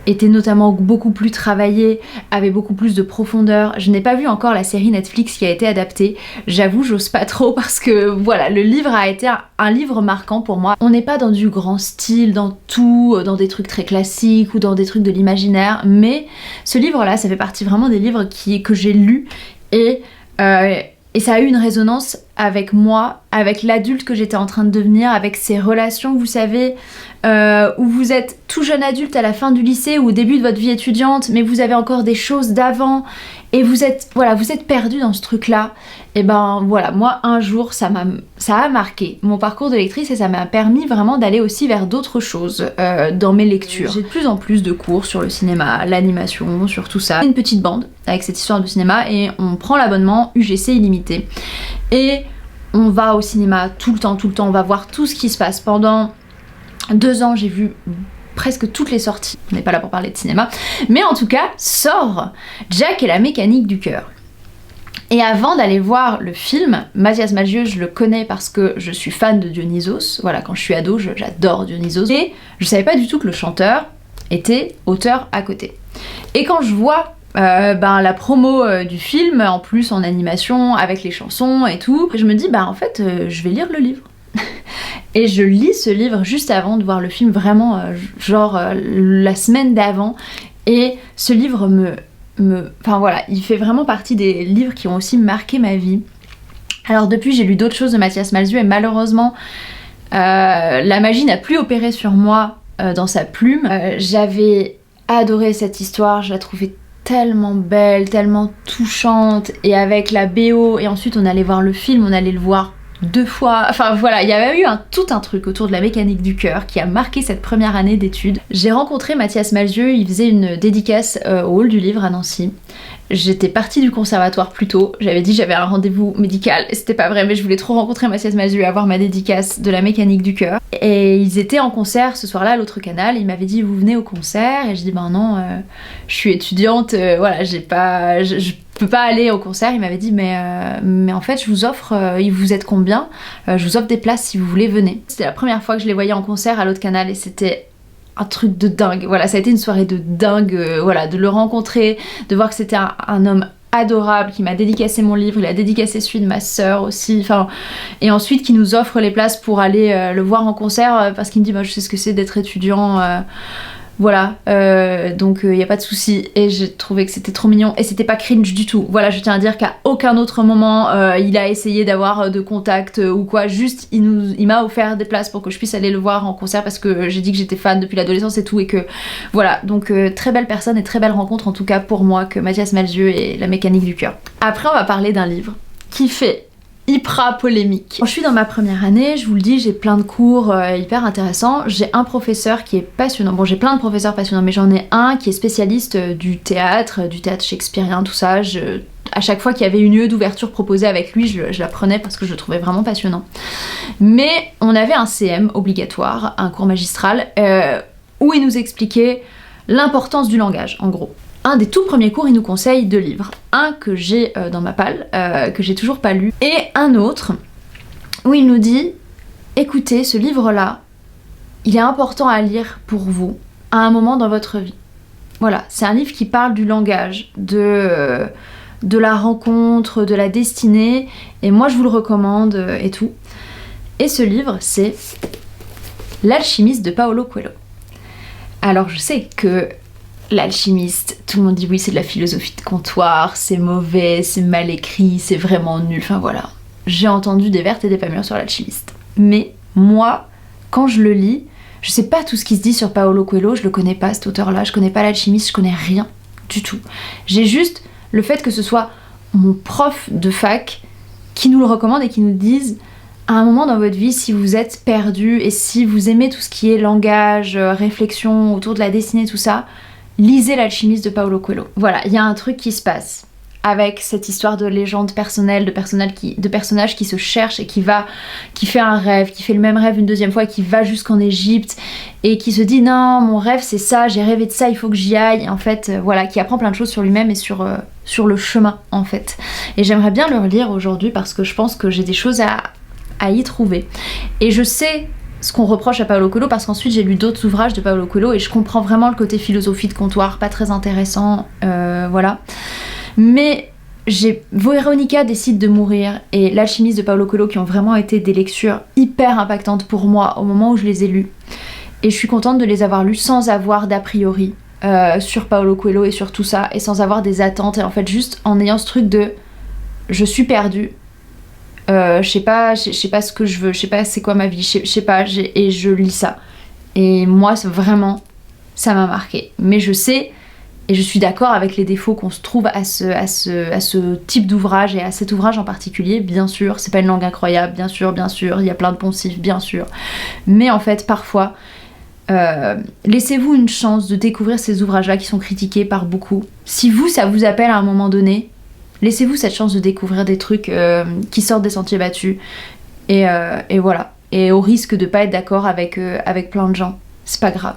était notamment beaucoup plus travaillé, avait beaucoup plus de profondeur. Je n'ai pas vu encore la série Netflix qui a été adaptée. J'avoue, j'ose pas trop, parce que voilà, le livre a été un livre marquant pour moi. On n'est pas dans du grand style, dans tout, dans des trucs très classiques ou dans des trucs de l'imaginaire, mais ce livre-là, ça fait partie vraiment des livres que j'ai lus, et ça a eu une résonance avec moi, avec l'adulte que j'étais en train de devenir, avec ces relations, vous savez, où vous êtes tout jeune adulte à la fin du lycée ou au début de votre vie étudiante, mais vous avez encore des choses d'avant, et vous êtes perdu dans ce truc-là. Et ben voilà, moi un jour ça a marqué mon parcours de lectrice, et ça m'a permis vraiment d'aller aussi vers d'autres choses dans mes lectures. J'ai de plus en plus de cours sur le cinéma, l'animation, sur tout ça. Une petite bande avec cette histoire de cinéma, et on prend l'abonnement UGC illimité. Et On va au cinéma tout le temps, on va voir tout ce qui se passe. Pendant 2 ans, j'ai vu presque toutes les sorties. On n'est pas là pour parler de cinéma. Mais en tout cas, sort Jack et la mécanique du cœur. Et avant d'aller voir le film, Mathias Malzieu, je le connais parce que je suis fan de Dionysos. Voilà, quand je suis ado, j'adore Dionysos. Et je savais pas du tout que le chanteur était auteur à côté. Et quand je vois la promo du film, en plus en animation, avec les chansons et tout, je me dis, en fait, je vais lire le livre. Et je lis ce livre juste avant de voir le film, vraiment, la semaine d'avant. Et ce livre enfin voilà, il fait vraiment partie des livres qui ont aussi marqué ma vie. Alors depuis, j'ai lu d'autres choses de Mathias Malzieu et malheureusement, la magie n'a plus opéré sur moi dans sa plume. J'avais adoré cette histoire, je la trouvais tellement belle, tellement touchante, et avec la BO, et ensuite on allait voir le film, on allait le voir 2 fois, enfin voilà, il y avait eu tout un truc autour de la mécanique du cœur qui a marqué cette première année d'études. J'ai rencontré Mathias Malzieu, il faisait une dédicace au hall du livre à Nancy. J'étais partie du conservatoire plus tôt, j'avais dit j'avais un rendez-vous médical, et c'était pas vrai, mais je voulais trop rencontrer Mathias Malzieu et avoir ma dédicace de la mécanique du cœur. Et ils étaient en concert ce soir-là à l'autre canal, il m'avait dit vous venez au concert, et je dis non, je suis étudiante, voilà, je peux pas aller au concert. Il m'avait dit mais en fait je vous offre, vous êtes combien, je vous offre des places si vous voulez, venez. C'était la première fois que je les voyais en concert à l'autre canal et c'était un truc de dingue. Voilà, ça a été une soirée de dingue, voilà, de le rencontrer, de voir que c'était un homme adorable qui m'a dédicacé mon livre, il a dédicacé celui de ma sœur aussi, enfin, et ensuite qui nous offre les places pour aller le voir en concert parce qu'il me dit je sais ce que c'est d'être étudiant, voilà, donc il n'y a pas de souci. Et j'ai trouvé que c'était trop mignon et c'était pas cringe du tout. Voilà, je tiens à dire qu'à aucun autre moment il a essayé d'avoir de contact ou quoi, juste il m'a offert des places pour que je puisse aller le voir en concert parce que j'ai dit que j'étais fan depuis l'adolescence et tout, et que voilà, donc très belle personne et très belle rencontre en tout cas pour moi, que Mathias Malzieu et la mécanique du cœur. Après on va parler d'un livre qui fait hyper polémique. Quand je suis dans ma première année, je vous le dis, j'ai plein de cours hyper intéressants. J'ai un professeur qui est passionnant. Bon, j'ai plein de professeurs passionnants, mais j'en ai un qui est spécialiste du théâtre shakespearien, tout ça. À chaque fois qu'il y avait une UE d'ouverture proposée avec lui, je la prenais parce que je le trouvais vraiment passionnant. Mais on avait un CM obligatoire, un cours magistral, où il nous expliquait l'importance du langage, en gros. Un des tout premiers cours, il nous conseille 2 livres. Un que j'ai dans ma palle, que j'ai toujours pas lu, et un autre où il nous dit écoutez, ce livre-là, il est important à lire pour vous à un moment dans votre vie. Voilà, c'est un livre qui parle du langage, de la rencontre, de la destinée, et moi je vous le recommande et tout. Et ce livre, c'est L'Alchimiste de Paulo Coelho. Alors je sais que L'Alchimiste, tout le monde dit oui, c'est de la philosophie de comptoir, c'est mauvais, c'est mal écrit, c'est vraiment nul, enfin voilà. J'ai entendu des vertes et des pas mûres sur L'Alchimiste. Mais moi, quand je le lis, je sais pas tout ce qui se dit sur Paulo Coelho, je le connais pas cet auteur-là, je connais pas L'Alchimiste, je connais rien du tout. J'ai juste le fait que ce soit mon prof de fac qui nous le recommande et qui nous dise à un moment dans votre vie, si vous êtes perdu et si vous aimez tout ce qui est langage, réflexion autour de la destinée, tout ça, lisez L'Alchimiste de Paulo Coelho. Voilà, il y a un truc qui se passe avec cette histoire de légende personnelle, de personnages qui se cherchent et qui fait un rêve, qui fait le même rêve une deuxième fois et qui va jusqu'en Égypte et qui se dit non, mon rêve c'est ça, j'ai rêvé de ça, il faut que j'y aille. Et en fait, voilà, qui apprend plein de choses sur lui-même et sur le chemin en fait. Et j'aimerais bien le relire aujourd'hui parce que je pense que j'ai des choses à y trouver. Et je sais ce qu'on reproche à Paulo Coelho parce qu'ensuite j'ai lu d'autres ouvrages de Paulo Coelho et je comprends vraiment le côté philosophie de comptoir, pas très intéressant, voilà. Mais Véronica décide de mourir et L'Alchimiste de Paulo Coelho qui ont vraiment été des lectures hyper impactantes pour moi au moment où je les ai lues. Et je suis contente de les avoir lues sans avoir d'a priori sur Paulo Coelho et sur tout ça, et sans avoir des attentes, et en fait juste en ayant ce truc de je suis perdue. Je sais pas ce que je veux, je sais pas c'est quoi ma vie, je sais pas, et je lis ça. Et moi, vraiment, ça m'a marqué. Mais je sais, et je suis d'accord avec les défauts qu'on se trouve à ce type d'ouvrage, et à cet ouvrage en particulier, bien sûr, c'est pas une langue incroyable, bien sûr, il y a plein de poncifs, bien sûr. Mais en fait, parfois, laissez-vous une chance de découvrir ces ouvrages-là qui sont critiqués par beaucoup. Si ça vous appelle à un moment donné, Laissez-vous cette chance de découvrir des trucs qui sortent des sentiers battus. Et voilà. Et au risque de pas être d'accord avec plein de gens. C'est pas grave.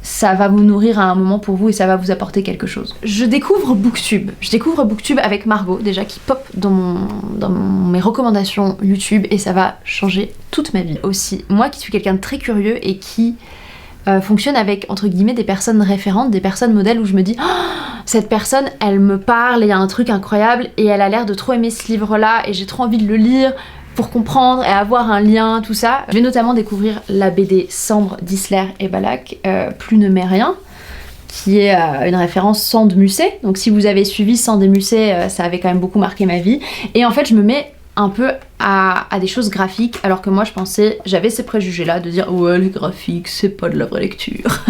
Ça va vous nourrir à un moment pour vous et ça va vous apporter quelque chose. Je découvre Booktube. Je découvre Booktube avec Margot, déjà, qui pop dans mes recommandations YouTube et ça va changer toute ma vie aussi. Moi qui suis quelqu'un de très curieux et qui fonctionne avec, entre guillemets, des personnes référentes, des personnes modèles où je me dis oh, cette personne, elle me parle, il y a un truc incroyable et elle a l'air de trop aimer ce livre-là et j'ai trop envie de le lire pour comprendre et avoir un lien, tout ça. Je vais notamment découvrir la BD Sambre d'Isler et Balak, Plus ne met rien, qui est une référence Sand Musset. Donc si vous avez suivi Sand et Musset, ça avait quand même beaucoup marqué ma vie. Et en fait, je me mets un peu à des choses graphiques, alors que moi je pensais, j'avais ces préjugés là de dire ouais les graphiques c'est pas de la vraie lecture,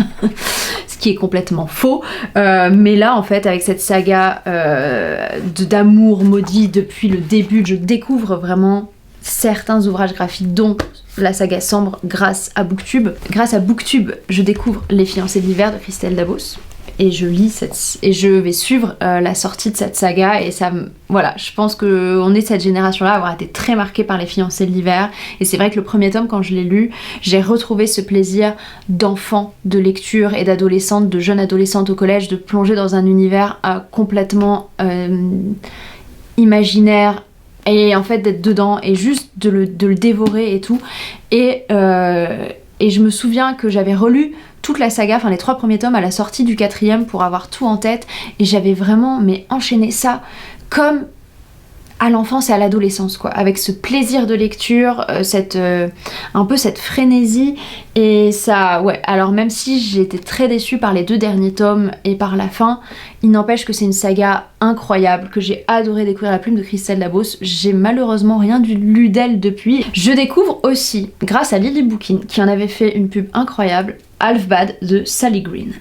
ce qui est complètement faux, mais là en fait avec cette saga d'amour maudit depuis le début, je découvre vraiment certains ouvrages graphiques dont la saga Sambre grâce à Booktube. Grâce à Booktube, je découvre Les fiancés de l'hiver de Christelle Dabos. Et je lis et je vais suivre la sortie de cette saga et ça voilà, je pense qu'on est cette génération-là à avoir été très marquée par Les fiancés de l'hiver et c'est vrai que le premier tome quand je l'ai lu, j'ai retrouvé ce plaisir d'enfant, de lecture et d'adolescente, de jeune adolescente au collège, de plonger dans un univers complètement imaginaire et en fait d'être dedans et juste de le dévorer et tout et je me souviens que j'avais relu toute la saga, enfin les 3 premiers tomes à la sortie du 4e pour avoir tout en tête et j'avais vraiment enchaîné ça comme à l'enfance et à l'adolescence quoi, avec ce plaisir de lecture, un peu cette frénésie et ça, ouais, alors même si j'ai été très déçue par les 2 derniers tomes et par la fin, il n'empêche que c'est une saga incroyable, que j'ai adoré découvrir La plume de Christelle Dabos, j'ai malheureusement rien lu d'elle depuis. Je découvre aussi, grâce à Lily Bookin, qui en avait fait une pub incroyable, Half-Bad de Sally Green.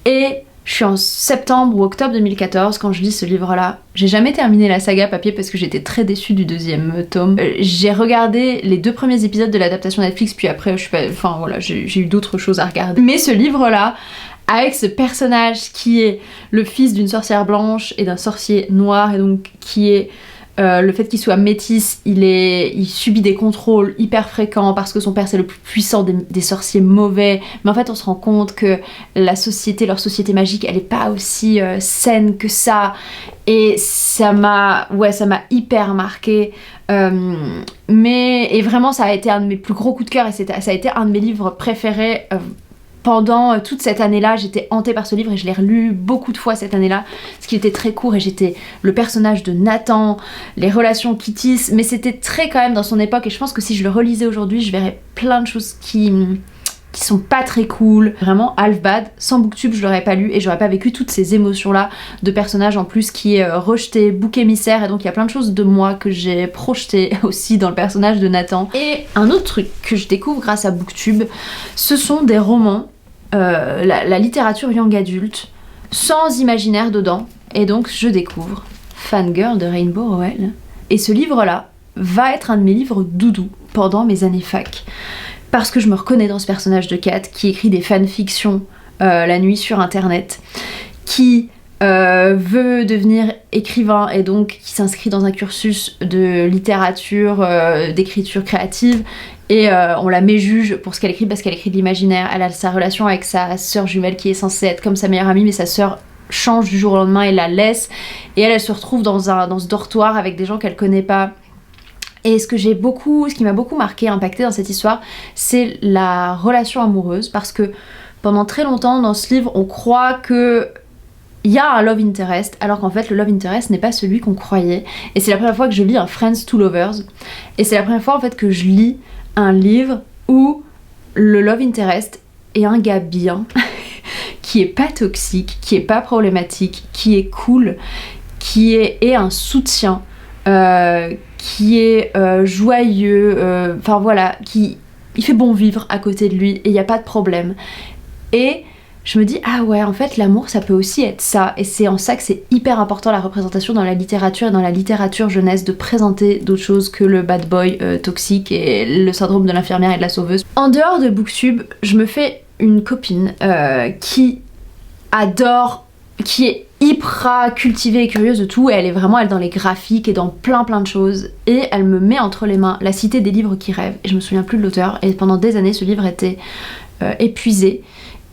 Et je suis en septembre ou octobre 2014 quand je lis ce livre-là. J'ai jamais terminé la saga papier parce que j'étais très déçue du 2e tome. J'ai regardé les 2 premiers épisodes de l'adaptation Netflix, puis après, enfin voilà, j'ai eu d'autres choses à regarder. Mais ce livre-là, avec ce personnage qui est le fils d'une sorcière blanche et d'un sorcier noir, et donc qui est le fait qu'il soit métis, il subit des contrôles hyper fréquents parce que son père c'est le plus puissant des sorciers mauvais, mais en fait on se rend compte que leur société magique elle est pas aussi saine que ça et ça m'a hyper marqué et vraiment ça a été un de mes plus gros coups de cœur et ça a été un de mes livres préférés pendant toute cette année-là. J'étais hantée par ce livre et je l'ai relu beaucoup de fois cette année-là parce qu'il était très court et j'étais le personnage de Nathan, les relations qui tissent, mais c'était très quand même dans son époque et je pense que si je le relisais aujourd'hui je verrais plein de choses qui sont pas très cool. Vraiment Half-Bad, sans Booktube je l'aurais pas lu et j'aurais pas vécu toutes ces émotions là de personnage en plus qui est rejeté, bouc émissaire et donc il y a plein de choses de moi que j'ai projetées aussi dans le personnage de Nathan. Et un autre truc que je découvre grâce à Booktube, ce sont des romans, la littérature young adulte sans imaginaire dedans et donc je découvre Fangirl de Rainbow Rowell et ce livre là va être un de mes livres doudou pendant mes années fac parce que je me reconnais dans ce personnage de Kat qui écrit des fanfictions la nuit sur internet, qui veut devenir écrivain et donc qui s'inscrit dans un cursus de littérature, d'écriture créative et on la méjuge pour ce qu'elle écrit parce qu'elle écrit de l'imaginaire. Elle a sa relation avec sa sœur jumelle qui est censée être comme sa meilleure amie mais sa sœur change du jour au lendemain et la laisse et elle se retrouve dans ce dortoir avec des gens qu'elle connaît pas. Et ce qui m'a beaucoup marqué, impacté dans cette histoire, c'est la relation amoureuse parce que pendant très longtemps dans ce livre on croit que il y a un love interest alors qu'en fait le love interest n'est pas celui qu'on croyait et c'est la première fois que je lis un Friends to Lovers et c'est la première fois en fait que je lis un livre où le love interest est un gars bien qui est pas toxique, qui est pas problématique, qui est cool, qui est un soutien, qui est joyeux, enfin voilà, il fait bon vivre à côté de lui et il n'y a pas de problème. Et je me dis, ah ouais, en fait, l'amour, ça peut aussi être ça. Et c'est en ça que c'est hyper important la représentation dans la littérature et dans la littérature jeunesse de présenter d'autres choses que le bad boy toxique et le syndrome de l'infirmière et de la sauveuse. En dehors de Booktube, je me fais une copine qui adore, qui est hyper cultivée et curieuse de tout, et elle est vraiment elle dans les graphiques et dans plein de choses, et elle me met entre les mains La Cité des livres qui rêvent, et je me souviens plus de l'auteur, et pendant des années ce livre était épuisé,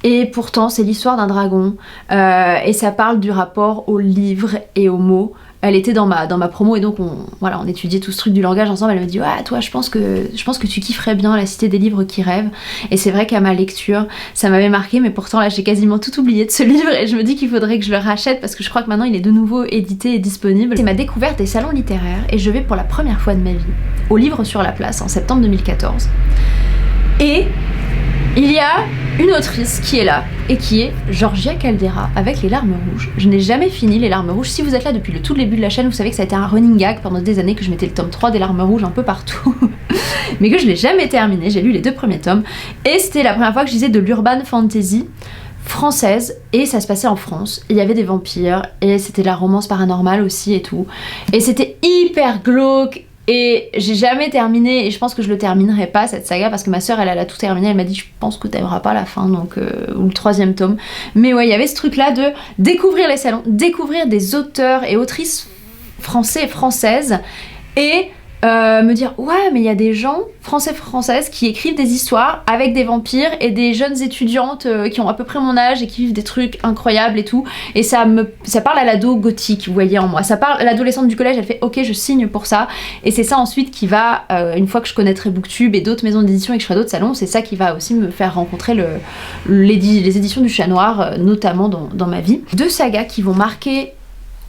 et pourtant c'est l'histoire d'un dragon, et ça parle du rapport aux livres et aux mots. Elle était dans ma promo, et donc on étudiait tout ce truc du langage ensemble. Elle m'a dit ouais, toi je pense que tu kifferais bien La Cité des livres qui rêvent. Et c'est vrai qu'à ma lecture ça m'avait marqué, mais pourtant là j'ai quasiment tout oublié de ce livre, et je me dis qu'il faudrait que je le rachète parce que je crois que maintenant il est de nouveau édité et disponible. C'est ma découverte des salons littéraires, et je vais pour la première fois de ma vie au Livre sur la Place en septembre 2014, et il y a une autrice qui est là, et qui est Georgia Caldera avec Les Larmes Rouges. Je n'ai jamais fini Les Larmes Rouges. Si vous êtes là depuis le tout début de la chaîne, vous savez que ça a été un running gag pendant des années, que je mettais le tome 3 des Larmes Rouges un peu partout, mais que je l'ai jamais terminé. J'ai lu les 2 premiers tomes, et c'était la première fois que je lisais de l'urban fantasy française, et ça se passait en France, il y avait des vampires, et c'était de la romance paranormale aussi et tout, et c'était hyper glauque. Et j'ai jamais terminé, et je pense que je le terminerai pas cette saga, parce que ma soeur elle a tout terminé. Elle m'a dit je pense que t'aimeras pas la fin, donc ou le 3e tome. Mais ouais, il y avait ce truc là de découvrir les salons, découvrir des auteurs et autrices français et françaises, et me dire ouais mais il y a des gens françaises qui écrivent des histoires avec des vampires et des jeunes étudiantes qui ont à peu près mon âge et qui vivent des trucs incroyables et tout, et ça parle à l'ado gothique, vous voyez en moi, ça parle à l'adolescente du collège. Elle fait ok je signe pour ça, et c'est ça ensuite qui va, une fois que je connaîtrai Booktube et d'autres maisons d'édition et que je ferai d'autres salons, c'est ça qui va aussi me faire rencontrer les éditions du Chat Noir, notamment dans ma vie. 2 sagas qui vont marquer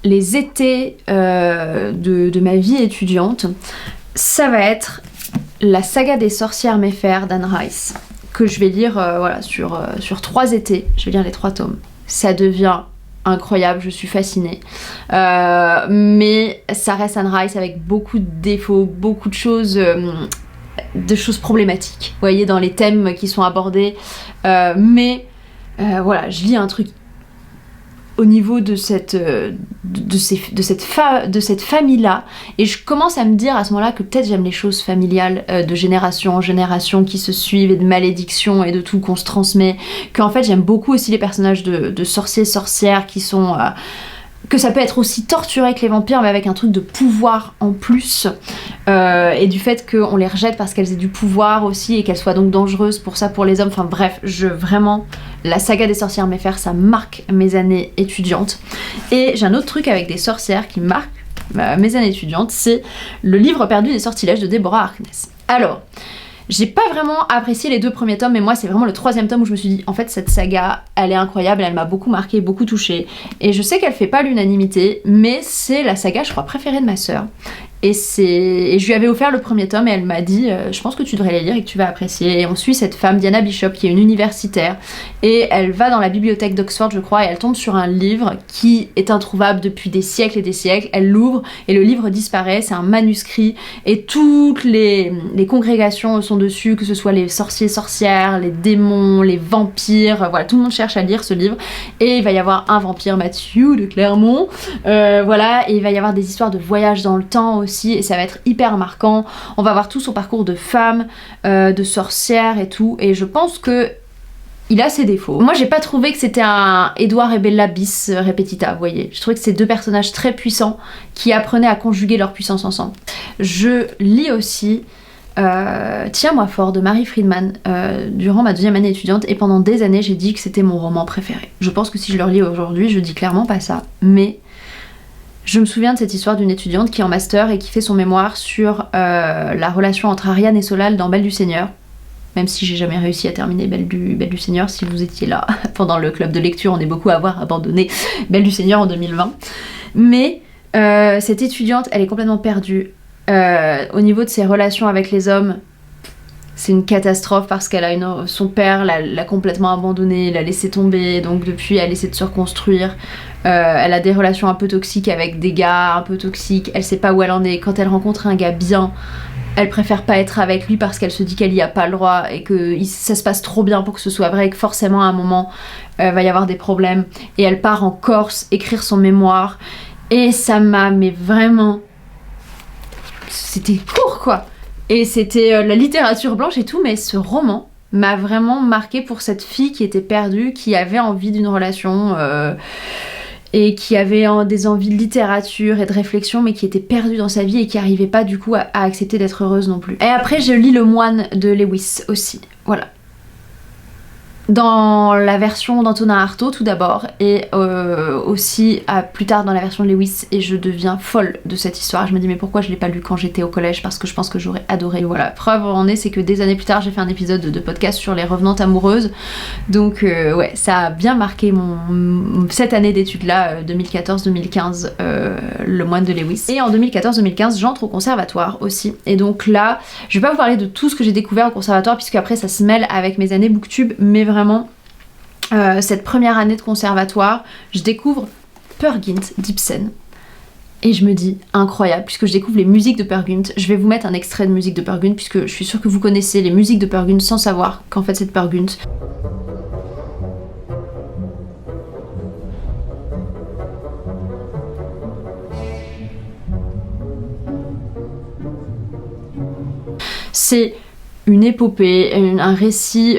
les étés de ma vie étudiante, ça va être la saga des sorcières méfères d'Anne Rice, que je vais lire sur 3 étés. Je vais lire les 3 tomes. Ça devient incroyable, je suis fascinée. Mais ça reste Anne Rice avec beaucoup de défauts, beaucoup de choses problématiques, vous voyez, dans les thèmes qui sont abordés. Mais voilà, je lis un truc au niveau de cette famille-là, et je commence à me dire à ce moment-là que peut-être j'aime les choses familiales, de génération en génération, qui se suivent, et de malédictions et de tout qu'on se transmet, qu'en fait j'aime beaucoup aussi les personnages de sorciers, sorcières qui sont... que ça peut être aussi torturé que les vampires, mais avec un truc de pouvoir en plus, et du fait qu'on les rejette parce qu'elles aient du pouvoir aussi, et qu'elles soient donc dangereuses pour ça, pour les hommes. Enfin bref, vraiment, la saga des sorcières méfères, ça marque mes années étudiantes. Et j'ai un autre truc avec des sorcières qui marque mes années étudiantes, c'est Le Livre perdu des sortilèges de Deborah Harkness. Alors, j'ai pas vraiment apprécié les 2 premiers tomes, mais moi c'est vraiment le 3e tome où je me suis dit en fait cette saga elle est incroyable, elle m'a beaucoup marqué, beaucoup touchée, et je sais qu'elle fait pas l'unanimité, mais c'est la saga je crois préférée de ma soeur, et je lui avais offert le 1er tome, et elle m'a dit je pense que tu devrais les lire et que tu vas apprécier. Et on suit cette femme Diana Bishop qui est une universitaire, et elle va dans la bibliothèque d'Oxford je crois, et elle tombe sur un livre qui est introuvable depuis des siècles et des siècles. Elle l'ouvre et le livre disparaît, c'est un manuscrit, et toutes les congrégations sont dessus, que ce soit les sorciers, sorcières, les démons, les vampires, voilà, tout le monde cherche à lire ce livre, et il va y avoir un vampire, Matthew de Clermont, voilà, et il va y avoir des histoires de voyage dans le temps aussi, et ça va être hyper marquant. On va voir tout son parcours de femme, de sorcière et tout, et je pense que il a ses défauts. Moi j'ai pas trouvé que c'était un Edward et Bella bis repetita, vous voyez. Je trouvais que c'est 2 personnages très puissants qui apprenaient à conjuguer leur puissance ensemble. Je lis aussi Tiens-moi fort de Mary Friedman durant ma 2e année étudiante, et pendant des années j'ai dit que c'était mon roman préféré. Je pense que si je le relis aujourd'hui, je dis clairement pas ça, mais je me souviens de cette histoire d'une étudiante qui est en master et qui fait son mémoire sur la relation entre Ariane et Solal dans Belle du Seigneur, même si j'ai jamais réussi à terminer Belle du Seigneur. Si vous étiez là pendant le club de lecture, on est beaucoup à avoir abandonné Belle du Seigneur en 2020. Mais cette étudiante, elle est complètement perdue. Au niveau de ses relations avec les hommes, c'est une catastrophe, parce qu'elle a son père l'a complètement abandonnée, l'a laissé tomber, donc depuis elle essaie de se reconstruire. Elle a des relations un peu toxiques avec des gars un peu toxiques, elle sait pas où elle en est. Quand elle rencontre un gars bien, elle préfère pas être avec lui parce qu'elle se dit qu'elle y a pas le droit, et que ça se passe trop bien pour que ce soit vrai, et que forcément à un moment va y avoir des problèmes. Et elle part en Corse écrire son mémoire, et ça m'a, mais vraiment, c'était court quoi. Et c'était la littérature blanche et tout, mais ce roman m'a vraiment marqué pour cette fille qui était perdue, qui avait envie d'une relation, et qui avait des envies de littérature et de réflexion, mais qui était perdue dans sa vie et qui n'arrivait pas du coup à accepter d'être heureuse non plus. Et après je lis Le Moine de Lewis aussi, voilà. Dans la version d'Antonin Artaud tout d'abord, et aussi plus tard dans la version de Lewis, et je deviens folle de cette histoire. Je me dis mais pourquoi je l'ai pas lu quand j'étais au collège, parce que je pense que j'aurais adoré. Et voilà, preuve en est, c'est que des années plus tard j'ai fait un épisode de podcast sur les revenantes amoureuses, donc ouais, ça a bien marqué cette année d'études là, 2014-2015, Le Moine de Lewis. Et en 2014-2015 j'entre au conservatoire aussi, et donc là je vais pas vous parler de tout ce que j'ai découvert au conservatoire puisque après ça se mêle avec mes années booktube, mais vraiment cette première année de conservatoire je découvre Peer Gynt d'Ibsen et je me dis incroyable, puisque je découvre les musiques de Peer Gynt. Je vais vous mettre un extrait de musique de Peer Gynt puisque je suis sûre que vous connaissez les musiques de Peer Gynt sans savoir qu'en fait c'est de Peer Gynt. C'est une épopée, un récit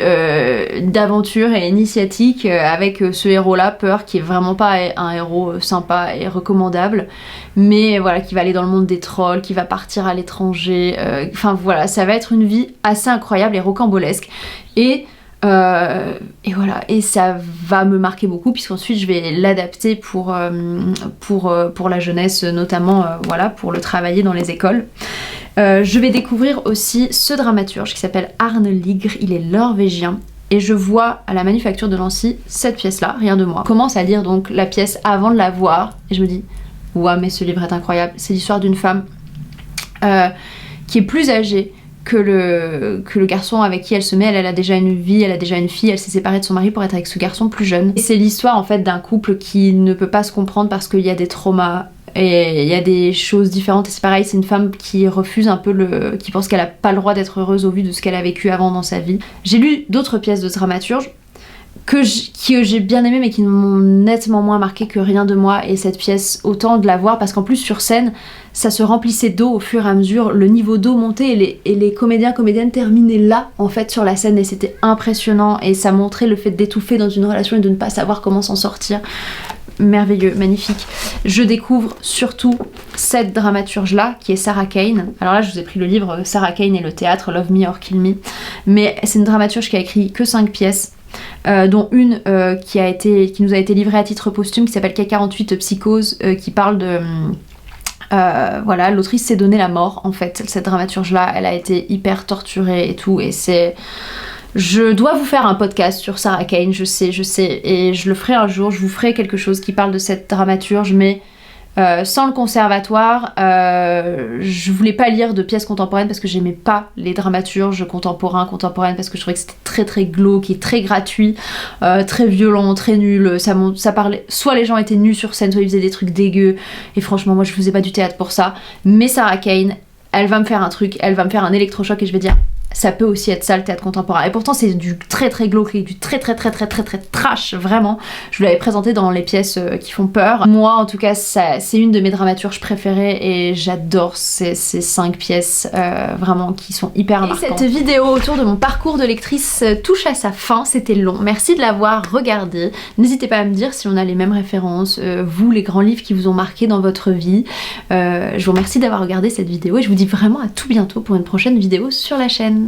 d'aventure et initiatique avec ce héros-là, Peer, qui est vraiment pas un héros sympa et recommandable, mais voilà, qui va aller dans le monde des trolls, qui va partir à l'étranger, enfin voilà, ça va être une vie assez incroyable et rocambolesque. Et voilà, et ça va me marquer beaucoup puisqu'ensuite je vais l'adapter pour la jeunesse, notamment voilà, pour le travailler dans les écoles. Je vais découvrir aussi ce dramaturge qui s'appelle Arne Ligre, il est norvégien. Et je vois à la Manufacture de Nancy cette pièce-là, Rien de moi. Je commence à lire donc la pièce avant de la voir et je me dis ouah, mais ce livre est incroyable. C'est l'histoire d'une femme qui est plus âgée que le garçon avec qui elle se met. Elle a déjà une vie, elle a déjà une fille, elle s'est séparée de son mari pour être avec ce garçon plus jeune. Et c'est l'histoire en fait d'un couple qui ne peut pas se comprendre parce qu'il y a des traumas et il y a des choses différentes. Et c'est pareil, c'est une femme qui refuse un peu qui pense qu'elle a pas le droit d'être heureuse au vu de ce qu'elle a vécu avant dans sa vie. J'ai lu d'autres pièces de dramaturge que j'ai bien aimé mais qui m'ont nettement moins marqué que Rien de moi, et cette pièce autant de la voir parce qu'en plus sur scène ça se remplissait d'eau au fur et à mesure, le niveau d'eau montait et les comédiennes terminaient là en fait sur la scène, et c'était impressionnant et ça montrait le fait d'étouffer dans une relation et de ne pas savoir comment s'en sortir. Merveilleux, magnifique. Je découvre surtout cette dramaturge là qui est Sarah Kane. Alors là je vous ai pris le livre Sarah Kane et le théâtre, Love Me or Kill Me, mais c'est une dramaturge qui a écrit que 5 pièces. Dont une qui nous a été livrée à titre posthume, qui s'appelle K48 Psychose, qui parle de... voilà, l'autrice s'est donné la mort en fait, cette dramaturge là, elle a été hyper torturée et tout, et c'est... Je dois vous faire un podcast sur Sarah Kane, je sais, et je le ferai un jour, je vous ferai quelque chose qui parle de cette dramaturge, mais sans le conservatoire, je voulais pas lire de pièces contemporaines parce que j'aimais pas les dramaturges contemporaines parce que je trouvais que c'était très très glauque et très gratuit, très violent, très nul, ça parlait, soit les gens étaient nus sur scène, soit ils faisaient des trucs dégueux, et franchement moi je faisais pas du théâtre pour ça, mais Sarah Kane, elle va me faire un truc, elle va me faire un électrochoc et je vais dire ça peut aussi être ça le théâtre contemporain. Et pourtant c'est du très très glauque, du très trash, vraiment. Je vous l'avais présenté dans les pièces qui font peur. Moi en tout cas c'est une de mes dramaturges préférées et j'adore ces 5 pièces vraiment qui sont hyper marquantes. Et cette vidéo autour de mon parcours de lectrice touche à sa fin, c'était long. Merci de l'avoir regardé. N'hésitez pas à me dire si on a les mêmes références, vous les grands livres qui vous ont marqué dans votre vie. Je vous remercie d'avoir regardé cette vidéo et je vous dis vraiment à tout bientôt pour une prochaine vidéo sur la chaîne.